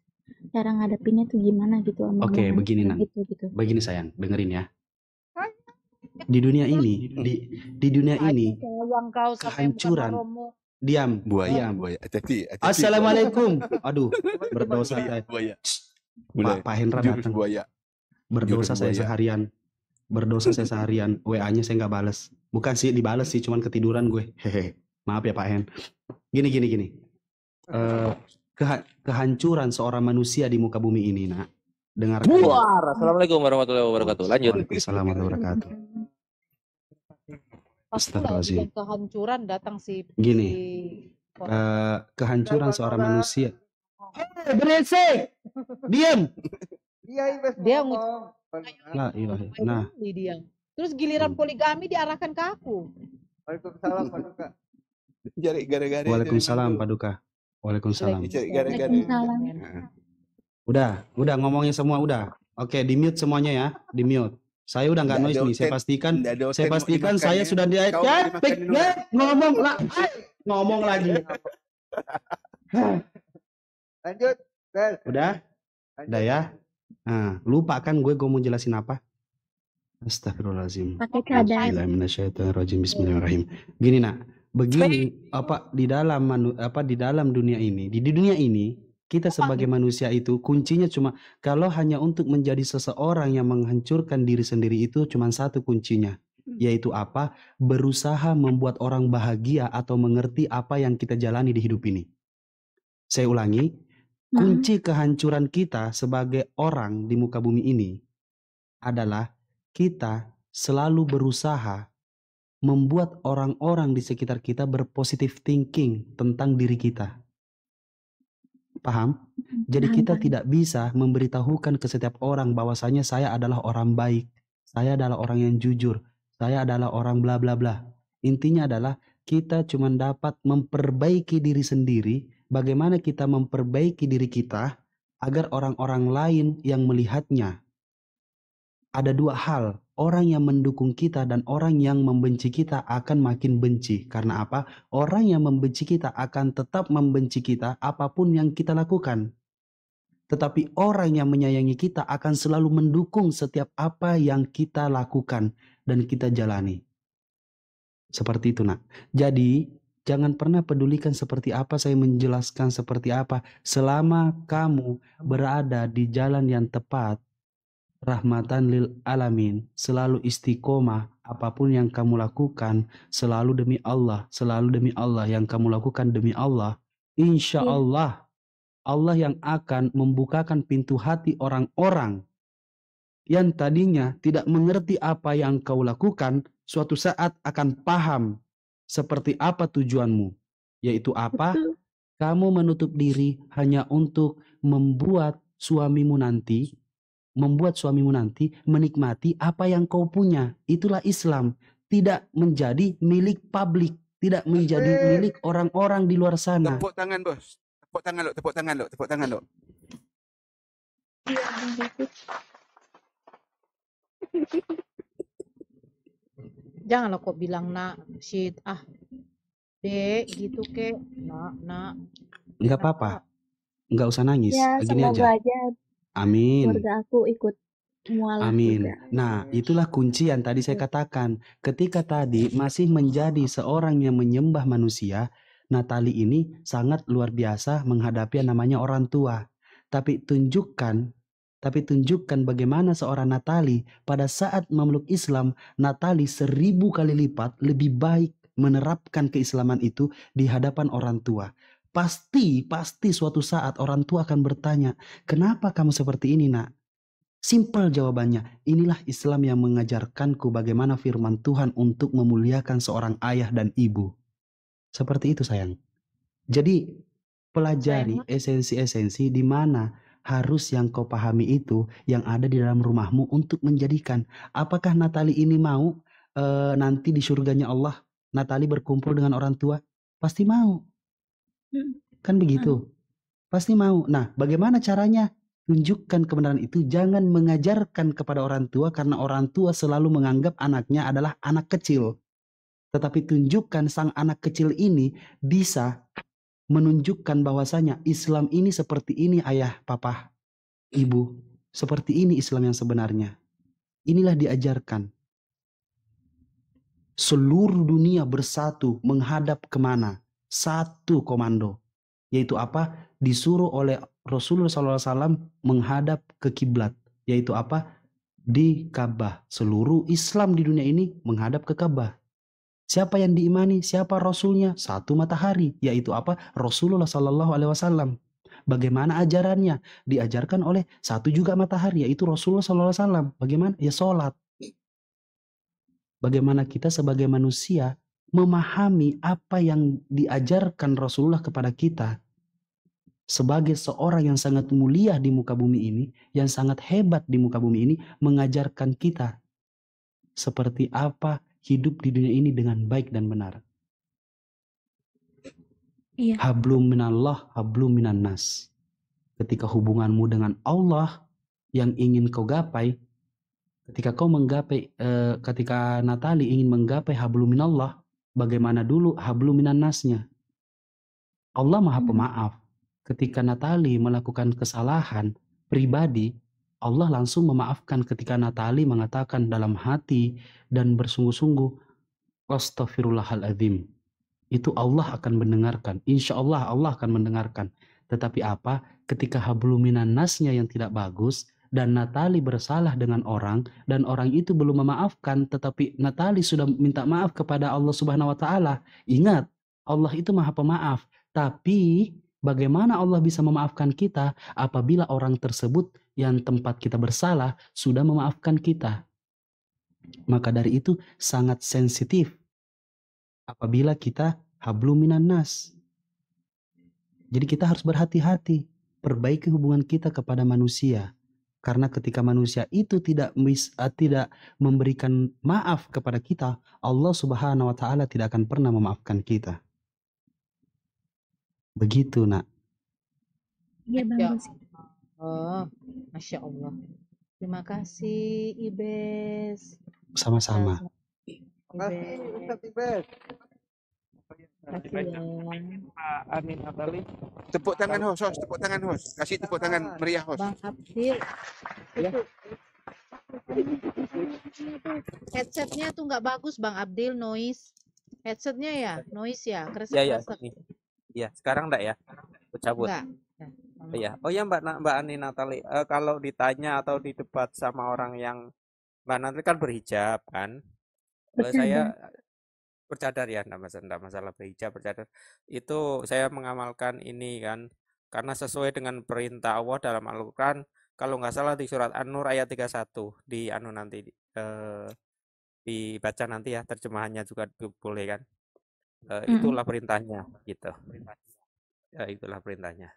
cara ngadepinnya tuh gimana gitu. Oke, begini Nan. Gitu. Begini sayang, dengerin ya. Di dunia ini, di dunia ini Sayang kau sampai bukan kehancuran. mahrammu. Diam, Buaya, diam. buaya. Hati-hati. Assalamualaikum. Aduh, berdosa Buaya, saya. buaya. Pak Hendra Jurus datang. buaya. Berdosa Jurus saya buaya. seharian. Berdosa saya seharian. WA-nya saya nggak bales. Bukan sih dibales sih, cuman ketiduran gue. Hehe. Maaf ya Pak Hen. Gini. Kehancuran seorang manusia di muka bumi ini, nak. Dengarkan. Buar. Assalamualaikum warahmatullahi wabarakatuh. Lanjut. Waalaikumsalam warahmatullahi wabarakatuh. Pastilah Astagfirullahaladzim. ujian kehancuran datang si Gini. Kehancuran Bentar, seorang Bang. manusia. Berisik. Diam. Iya, Ibes Dia ngomong. Lah, ilahi. Nah, dia. Terus giliran poligami diarahkan ke aku. Waalaikumsalam, Pak Duka. Cari gara-gara. Waalaikumsalam Pak Duka. Waalaikumsalam. Cari gara-gara. Udah ngomongnya semua udah. Oke, di mute semuanya ya, di mute. Saya udah nggak noise nih. Saya pastikan saya sudah ngomong lah. Ngomong lagi. Lanjut, Bel. Udah ya. Nah, lupa kan gue mau jelasin apa? Astagfirullahaladzim. Pakai cadar. Bismillahirrahmanirrahim. Bismillahirrahmanirrahim. Gini nak, begini di dalam dunia ini, di dunia ini kita sebagai manusia itu kuncinya cuma kalau hanya untuk menjadi seseorang yang menghancurkan diri sendiri itu cuma satu kuncinya, yaitu apa? Berusaha membuat orang bahagia atau mengerti apa yang kita jalani di hidup ini. Saya ulangi, kunci kehancuran kita sebagai orang di muka bumi ini adalah kita selalu berusaha membuat orang-orang di sekitar kita berpositive thinking tentang diri kita. Paham? Jadi kita tidak bisa memberitahukan ke setiap orang bahwasanya saya adalah orang baik, saya adalah orang yang jujur, saya adalah orang bla bla bla. Intinya adalah kita cuma dapat memperbaiki diri sendiri. Bagaimana kita memperbaiki diri kita agar orang-orang lain yang melihatnya. Ada dua hal, orang yang mendukung kita dan orang yang membenci kita akan makin benci. Karena apa? Orang yang membenci kita akan tetap membenci kita apapun yang kita lakukan. Tetapi orang yang menyayangi kita akan selalu mendukung setiap apa yang kita lakukan dan kita jalani. Seperti itu nak. Jadi jangan pernah pedulikan seperti apa saya menjelaskan seperti apa. Selama kamu berada di jalan yang tepat, rahmatan lil alamin, selalu istiqomah, apapun yang kamu lakukan selalu demi Allah yang kamu lakukan demi Allah. Insya Allah, Allah yang akan membukakan pintu hati orang-orang yang tadinya tidak mengerti apa yang kau lakukan, suatu saat akan paham seperti apa tujuanmu, yaitu apa? Kamu menutup diri hanya untuk membuat suamimu nanti menikmati apa yang kau punya. Itulah Islam. Tidak menjadi milik publik, tidak menjadi milik orang-orang di luar sana. Tepuk tangan, Bos. Tepuk tangan, lo. Janganlah kok bilang nak, shit, dek gitu kek, nak. Enggak apa-apa. Enggak usah nangis. Ya, Gini semoga aja. aja Amin. keluarga aku ikut mualaf Amin. juga. Nah, itulah kunci yang tadi saya katakan. Ketika tadi masih menjadi seorang yang menyembah manusia, Natali ini sangat luar biasa menghadapi yang namanya orang tua. Tapi tunjukkan bagaimana seorang Natali pada saat memeluk Islam, Natali 1000 kali lipat lebih baik menerapkan keislaman itu di hadapan orang tua. Pasti suatu saat orang tua akan bertanya, kenapa kamu seperti ini nak? Simpel jawabannya, inilah Islam yang mengajarkanku bagaimana firman Tuhan untuk memuliakan seorang ayah dan ibu. Seperti itu sayang. Jadi pelajari esensi-esensi di mana harus yang kau pahami itu yang ada di dalam rumahmu untuk menjadikan. Apakah Natali ini mau nanti di surganya Allah Natali berkumpul dengan orang tua? Pasti mau. Kan begitu? Pasti mau. Nah, bagaimana caranya? Tunjukkan kebenaran itu, jangan mengajarkan kepada orang tua karena orang tua selalu menganggap anaknya adalah anak kecil. Tetapi tunjukkan sang anak kecil ini bisa menunjukkan bahwasanya Islam ini seperti ini ayah, papa, ibu. Seperti ini Islam yang sebenarnya. Inilah diajarkan. seluruh dunia bersatu menghadap kemana? Satu komando. Yaitu apa? Disuruh oleh Rasulullah SAW menghadap ke kiblat. Yaitu apa? Di Ka'bah. Seluruh Islam di dunia ini menghadap ke Ka'bah. Siapa yang diimani? Siapa Rasulnya? Satu matahari. Yaitu apa? Rasulullah SAW. Bagaimana ajarannya? Diajarkan oleh satu juga matahari, yaitu Rasulullah SAW. Bagaimana? Ya sholat. Bagaimana kita sebagai manusia memahami apa yang diajarkan Rasulullah kepada kita sebagai seorang yang sangat mulia di muka bumi ini, yang sangat hebat di muka bumi ini, mengajarkan kita seperti apa hidup di dunia ini dengan baik dan benar. Iya. Hablum minallah, hablum minan nas. Ketika hubunganmu dengan Allah yang ingin kau gapai, ketika kau menggapai, ketika Natali ingin menggapai hablum minallah, bagaimana dulu hablum minan nasnya? Allah Maha Pemaaf. Ketika Natali melakukan kesalahan pribadi, Allah langsung memaafkan ketika Natali mengatakan dalam hati dan bersungguh-sungguh, Astaghfirullahaladzim. Itu Allah akan mendengarkan. Insya Allah Allah akan mendengarkan. Tetapi apa? Ketika habluminan nasnya yang tidak bagus, dan Natali bersalah dengan orang, dan orang itu belum memaafkan, tetapi Natali sudah minta maaf kepada Allah Subhanahu wa Ta'ala. Ingat, Allah itu Maha Pemaaf. Tapi bagaimana Allah bisa memaafkan kita apabila orang tersebut yang tempat kita bersalah sudah memaafkan kita? Maka dari itu sangat sensitif apabila kita habluminan nas. Jadi kita harus berhati-hati, perbaiki hubungan kita kepada manusia. Karena ketika manusia itu tidak memberikan maaf kepada kita, Allah Subhanahu wa Ta'ala tidak akan pernah memaafkan kita. Begitu, Nak. Iya, Bang Ya Gus. Allah. Masya Allah. Terima kasih, Ibes. Sama-sama. Makasih Ustaz Ibes. Makasih ya. Pak Amin Natali. Tepuk tangan host, tepuk tangan host. Kasih tepuk tangan meriah host. Bang Abdil. Ya. Headsetnya tuh nggak bagus, Bang Abdil, noise. Headsetnya ya, noise ya, Ya, kresek-kresek. Iya, sekarang enggak ya? Aku cabut. Enggak. Iya. Oh ya Mbak Ani Natali, kalau ditanya atau di debat sama orang yang Mbak Natali kan berhijab kan? Kalau saya bercadar ya, enggak masalah berhijab, bercadar. Itu saya mengamalkan ini kan, karena sesuai dengan perintah Allah dalam Al-Qur'an, kalau nggak salah di surat An-Nur ayat 31 di nanti dibaca nanti ya, terjemahannya juga boleh kan? Itulah perintahnya gitu. Ya, itulah perintahnya.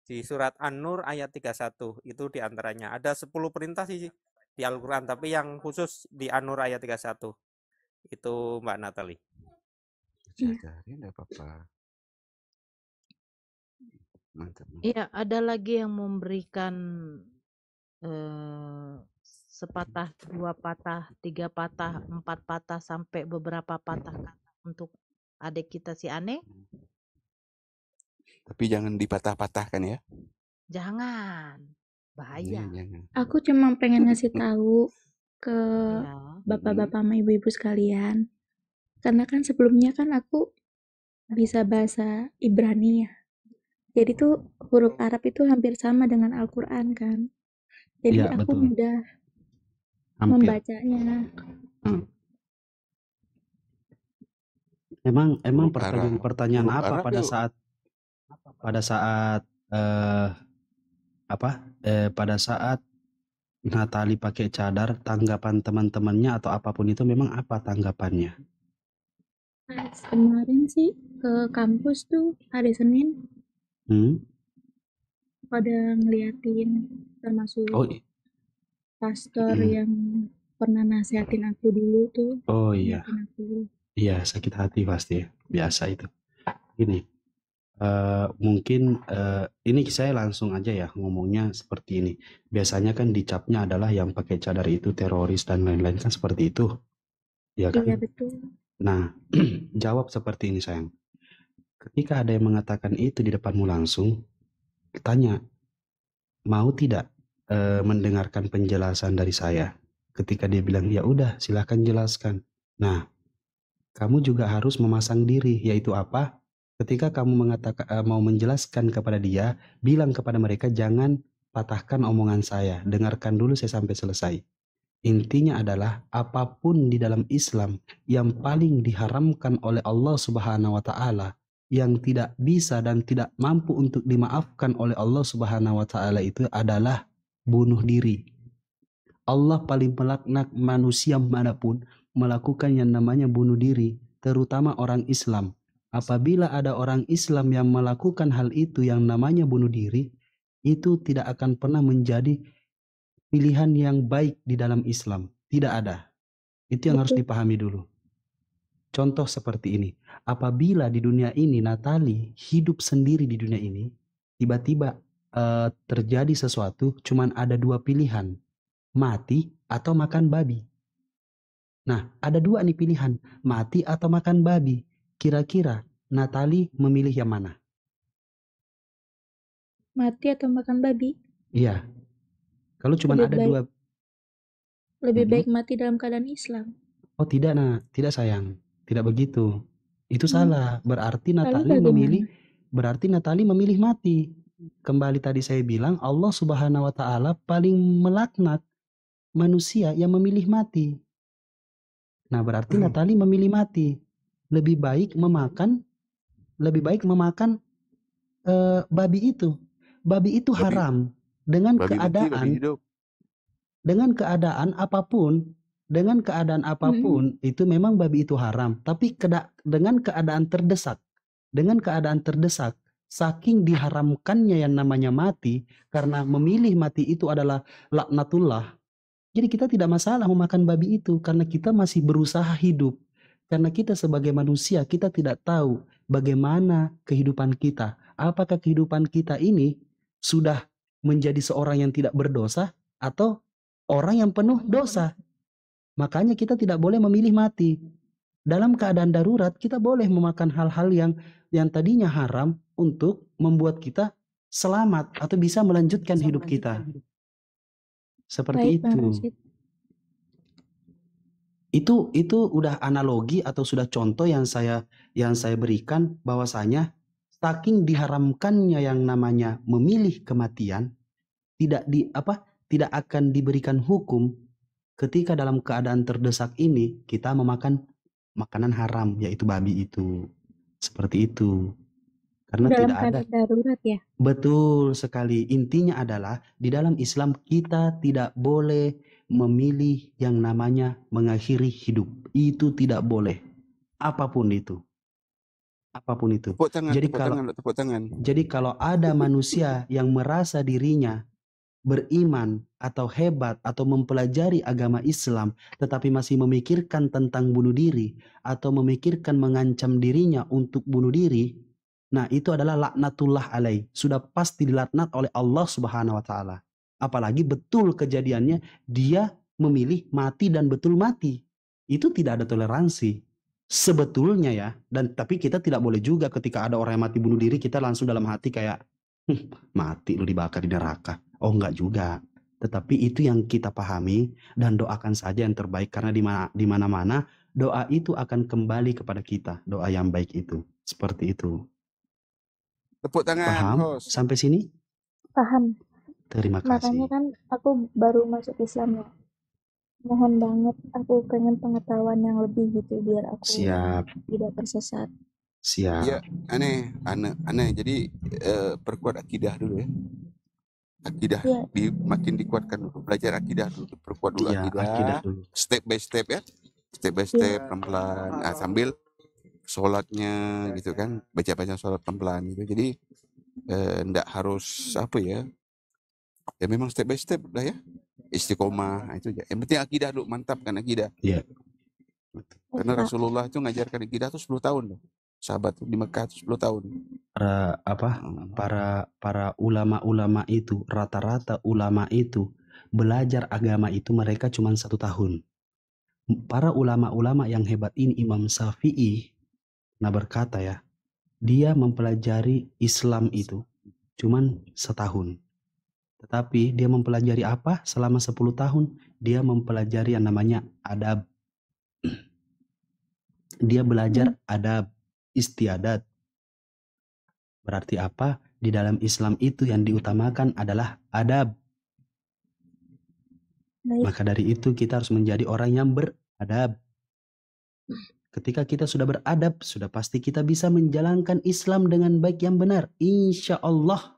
Di surat An-Nur ayat 31 itu diantaranya ada 10 perintah sih di Al-Quran, tapi yang khusus di An-Nur ayat 31 itu Mbak Natali. Cadarin enggak apa-apa. Mantap. Iya, ada lagi yang memberikan sepatah, dua patah, tiga patah, empat patah, sampai beberapa patah kata untuk adik kita si Ane. Tapi jangan dipatah-patahkan ya. Jangan, bahaya. Jangan. Aku cuma pengen ngasih tahu ke bapak-bapak sama ibu-ibu sekalian. Karena kan sebelumnya kan aku bisa bahasa Ibrani ya. Jadi tuh huruf Arab itu hampir sama dengan Al-Quran kan. Jadi Ya, aku betul. mudah Hampir. membacanya. Emang Huruf pertanyaan Arab. apa Huruf pada Arab saat pada saat Natali pakai cadar, tanggapan teman-temannya atau apapun itu, memang apa tanggapannya? Pas kemarin sih ke kampus tuh hari Senin pada ngeliatin, termasuk Oh, pastor yang pernah nasihatin aku dulu tuh. Oh iya. Nasihatin aku. Iya, sakit hati pasti ya. Biasa itu. Gini, mungkin ini saya langsung aja ya ngomongnya seperti ini. Biasanya kan dicapnya adalah yang pakai cadar itu teroris dan lain-lain, kan seperti itu. Ya kan? Iya betul. Nah, jawab seperti ini sayang. Ketika ada yang mengatakan itu di depanmu langsung, tanya, mau tidak mendengarkan penjelasan dari saya? Ketika dia bilang, ya udah silahkan jelaskan. Nah, kamu juga harus memasang diri, yaitu apa? Ketika kamu mau menjelaskan kepada dia, bilang kepada mereka, jangan patahkan omongan saya, dengarkan dulu saya sampai selesai. Intinya adalah apapun di dalam Islam yang paling diharamkan oleh Allah Subhanahu wa taala, yang tidak bisa dan tidak mampu untuk dimaafkan oleh Allah Subhanahu wa taala itu adalah bunuh diri. Allah paling melaknat manusia manapun melakukan yang namanya bunuh diri, terutama orang Islam. Apabila ada orang Islam yang melakukan hal itu yang namanya bunuh diri, itu tidak akan pernah menjadi pilihan yang baik di dalam Islam. Tidak ada. Itu yang harus dipahami dulu. Contoh seperti ini. Apabila di dunia ini Natali hidup sendiri di dunia ini, tiba-tiba terjadi sesuatu, cuman ada dua pilihan. Mati atau makan babi. Nah, ada dua nih pilihan. Mati atau makan babi. Kira-kira Natali memilih yang mana? Mati atau makan babi? Iya. Kalau cuma ada dua. Lebih baik mati dalam keadaan Islam. Oh tidak, tidak sayang. Tidak begitu. Itu salah. Berarti Natali memilih mati. Kembali tadi saya bilang Allah Subhanahu wa taala paling melaknat manusia yang memilih mati. Nah, berarti Natali memilih mati. Lebih baik memakan babi itu. Babi itu haram dengan keadaan apapun. Dengan keadaan apapun itu memang babi itu haram. Tapi dengan keadaan terdesak, saking diharamkannya yang namanya mati, karena memilih mati itu adalah laknatullah. Jadi kita tidak masalah memakan babi itu karena kita masih berusaha hidup. Karena kita sebagai manusia, kita tidak tahu bagaimana kehidupan kita. Apakah kehidupan kita ini sudah menjadi seorang yang tidak berdosa atau orang yang penuh dosa. Makanya kita tidak boleh memilih mati. Dalam keadaan darurat kita boleh memakan hal-hal yang tadinya haram untuk membuat kita selamat atau bisa melanjutkan hidup kita. Seperti itu. Itu udah analogi atau sudah contoh yang saya berikan bahwasanya saking diharamkannya yang namanya memilih kematian, tidak akan diberikan hukum ketika dalam keadaan terdesak ini kita memakan makanan haram, yaitu babi itu. Seperti itu. Karena dalam tidak ada darurat ya. Betul sekali. Intinya adalah di dalam Islam kita tidak boleh memilih yang namanya mengakhiri hidup. Itu tidak boleh. Apapun itu. Tepuk tangan. Jadi kalau ada manusia yang merasa dirinya beriman atau hebat atau mempelajari agama Islam tetapi masih memikirkan tentang bunuh diri atau memikirkan mengancam dirinya untuk bunuh diri, nah itu adalah laknatullah alaih. Sudah pasti dilaknat oleh Allah Subhanahu wa taala. Apalagi betul kejadiannya dia memilih mati dan betul mati. Itu tidak ada toleransi. Sebetulnya ya, tapi kita tidak boleh juga ketika ada orang yang mati bunuh diri kita langsung dalam hati kayak mati lu dibakar di neraka. Oh enggak juga. Tetapi itu yang kita pahami dan doakan saja yang terbaik karena di mana-mana doa itu akan kembali kepada kita. Doa yang baik itu. Seperti itu. Tepuk tangan. Paham? Host. Sampai sini? Paham. Terima kasih. Makanya kan aku baru masuk Islam ya. Mohon banget aku pengen pengetahuan yang lebih gitu biar aku tidak tersesat. Siap. Ya, aneh. Jadi perkuat akidah dulu ya. Akidah makin dikuatkan dulu. Belajar akidah dulu. Perkuat dulu akidah dulu. Step by step ya. Step by step pelan-pelan. Nah, sambil sholatnya gitu kan. Baca-baca sholat pelan-pelan gitu. Jadi enggak harus apa ya. Ya memang step by step lah ya. Istiqomah itu aja. Yang penting akidah dulu, mantapkan akidah. Iya. Karena Rasulullah itu ngajarkan akidah tuh 10 tahun loh. Sahabat di Mekah itu 10 tahun. Para ulama-ulama itu, rata-rata ulama itu belajar agama itu mereka cuma 1 tahun. Para ulama-ulama yang hebat ini Imam Syafi'i berkata ya, dia mempelajari Islam itu cuman 1 tahun. Tetapi dia mempelajari apa selama 10 tahun? Dia mempelajari yang namanya adab. Dia belajar adab, istiadat. Berarti apa? Di dalam Islam itu yang diutamakan adalah adab. Baik. Maka dari itu kita harus menjadi orang yang beradab. Ketika kita sudah beradab, sudah pasti kita bisa menjalankan Islam dengan baik yang benar. Insya Allah.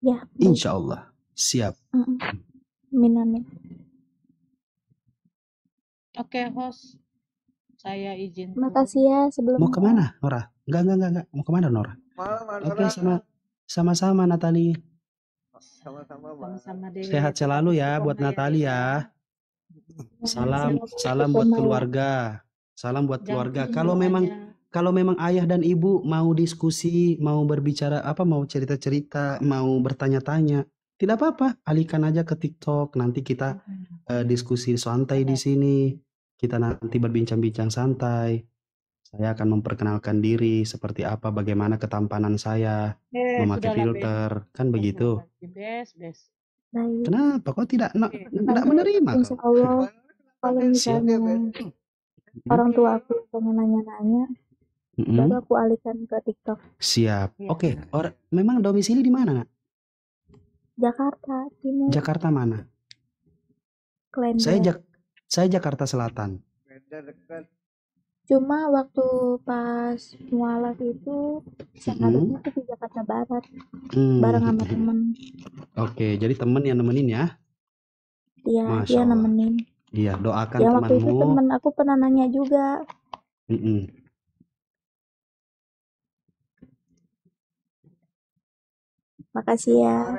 Ya, baik. Insya Allah. Siap. Amin, amin. Oke, host. Saya izin. Makasih ya sebelumnya. Mau kemana, Nora? Enggak. Mau kemana, Nora? Oke, sama-sama, Natali. Sama-sama, Bang. Sama-sama deh. Sehat selalu ya buat Natali ya. Salam buat keluarga. Salam buat keluarga. Kalau memang ayah dan ibu mau diskusi, mau berbicara mau cerita-cerita, mau bertanya-tanya, tidak apa-apa, alihkan aja ke TikTok. Nanti kita diskusi santai di sini. Kita nanti berbincang-bincang santai. Saya akan memperkenalkan diri seperti apa, bagaimana ketampanan saya, memakai filter, kan begitu. Bes. Baik. Kenapa kok tidak menerima? Insya Allah kalau misalnya orang tua aku pengen nanya-nanya, baru aku alihkan ke TikTok. Siap. Oke. Memang domisili di mana, Nak? Jakarta Timur. Jakarta mana? Klender. Saya Jakarta Selatan. Cuma waktu pas mualaf itu sekalinya tuh di Jakarta Barat bareng sama temen. Oke, jadi temen yang nemenin ya? Iya, Masya dia Allah. nemenin. Iya, doakan Ya waktu itu temanmu. temen aku pernah nanya juga. Oke, Makasih ya.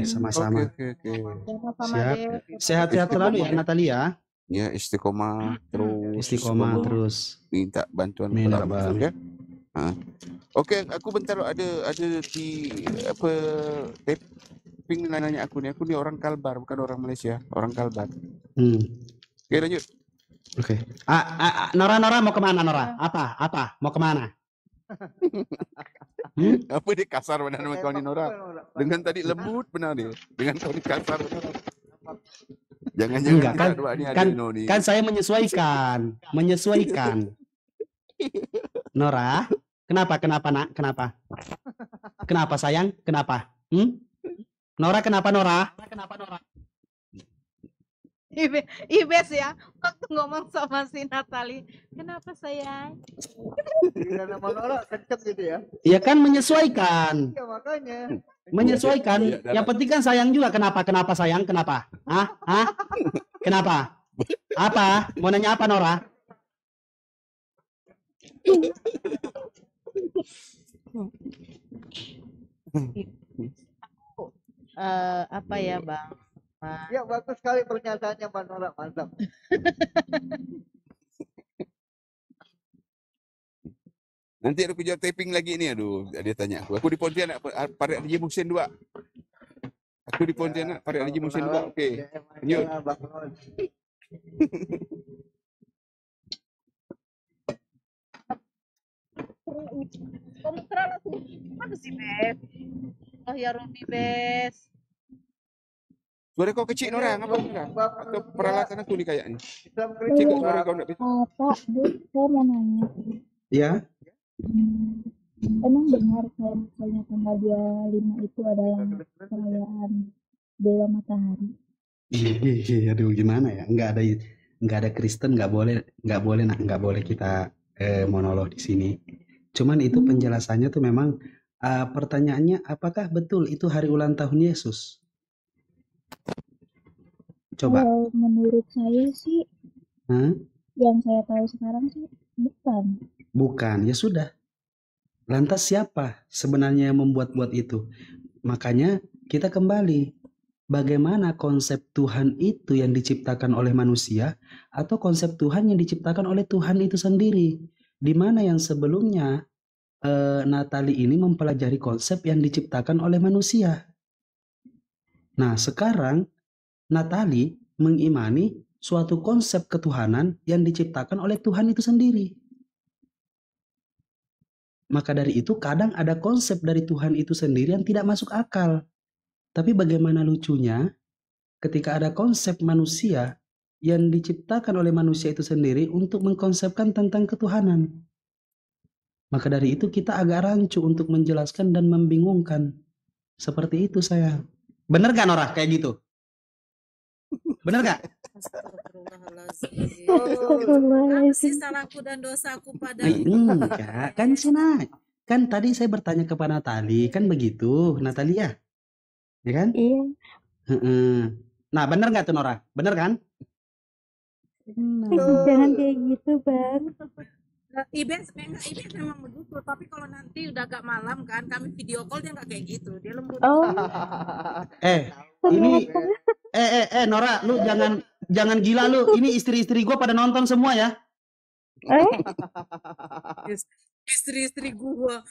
sama-sama. Oke. Siap. Sehat-sehat selalu ya, Natalia. Ya, istiqomah terus. Minta bantuan Minta kepada Allah ya. Oke, aku bentar ada di taping nanya aku nih orang Kalbar, bukan orang Malaysia, orang Kalbar. Oke, lanjut. Oke. Nora mau kemana, Nora? Apa? Mau kemana? Apa dia kasar benar sama kau ni, Nora? Dengan tadi lembut benar dia. Dengan kau ni kasar benar. Jangan-jangan kita dua ni ada nih. Kan saya menyesuaikan. Nora, kenapa Nak? Kenapa sayang? Kenapa? Nora, kenapa Nora? Ibes ya, waktu ngomong sama si Natali, kenapa sayang? Gila nama Nora kencet gitu ya. Iya kan menyesuaikan. Ya makanya. Menyesuaikan. Yang penting kan sayang juga. Kenapa sayang? Kenapa? Kenapa? Apa? Mau nanya apa, Nora? Apa ya, Bang? Ya bagus sekali pernyataannya Mbak Nora, mantap. Nanti aku jawab taping lagi nih, aduh dia tanya aku. Aku di Pontianak, Parit Haji Muhsin 2. Aku di Pontianak, Parit Haji Muhsin 2. Oke. Lanjut. Kamu terlalu mana sih, Beb? Oh ya Robi, Bes. Suara kau kecil, Nora, ngapa Nora? Atau peralatan aku nih kayaknya. Kecil kok suara kau enggak bisa. Pak, Bu, saya mau nanya. Ya. Emang benar kalau misalnya tanggal 25 itu adalah perayaan Dewa Matahari? Iya, aduh gimana ya? Nggak ada Kristen, nggak boleh kita monolog di sini. Cuman itu penjelasannya tuh memang pertanyaannya apakah betul itu hari ulang tahun Yesus? Coba. Kalau menurut saya sih, yang saya tahu sekarang sih bukan. Bukan, ya sudah. Lantas siapa sebenarnya yang membuat-buat itu? Makanya kita kembali. Bagaimana konsep Tuhan itu yang diciptakan oleh manusia atau konsep Tuhan yang diciptakan oleh Tuhan itu sendiri? Di mana yang sebelumnya Natali ini mempelajari konsep yang diciptakan oleh manusia. Nah, sekarang Natali mengimani suatu konsep ketuhanan yang diciptakan oleh Tuhan itu sendiri. Maka dari itu kadang ada konsep dari Tuhan itu sendiri yang tidak masuk akal. Tapi bagaimana lucunya ketika ada konsep manusia yang diciptakan oleh manusia itu sendiri untuk mengkonsepkan tentang ketuhanan. Maka dari itu kita agak rancu untuk menjelaskan dan membingungkan. Seperti itu saya. Bener gak Nora kayak gitu? Bener gak? Apa sih salahku dan dosaku padamu? Enggak, kan Sina. Kan tadi saya bertanya kepada Natali, kan begitu, Natalia. Ya kan? Iya. Nah, bener gak tuh Nora? Bener kan? Jangan kayak gitu, Bang. Ibes memang begitu, tapi kalau nanti udah agak malam kan, kami video call dia nggak kayak gitu, dia lembut. Oh. Ini Nora, lu jangan gila lu. Ini istri-istri gua pada nonton semua ya. Istri-istri gua.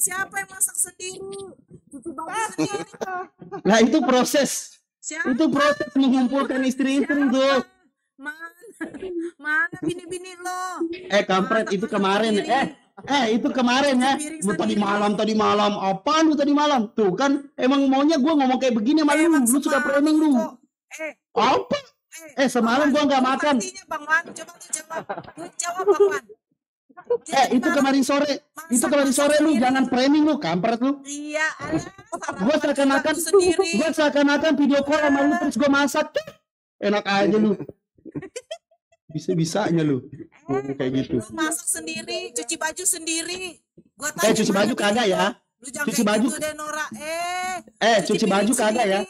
Siapa yang masak sendiri? Cuci baju sendiri. Nah, itu proses. Siapa? Itu proses mengumpulkan istri-istri tuh. Mana bini-bini lo? Kampret, itu kemarin. Itu kemarin ya. Lu tadi malam. Apaan lu tadi malam? Tuh kan, emang maunya gua ngomong kayak begini sama lu. Lu suka framing lu. Apa? Semalam gua nggak makan. Bang Wan, coba lu jawab Bang Wan. Itu kemarin sore lu jangan framing lu, kampret lu. Iya, Gua seakan-akan video call sama lu terus gua masak. Enak aja lu. Bisa-bisanya lu. Kayak gitu. Lu masak sendiri, cuci baju sendiri. Gua tanya cuci baju kagak ya? Lu jangan Cuci baju. gitu deh, Nora. Cuci baju kagak ya?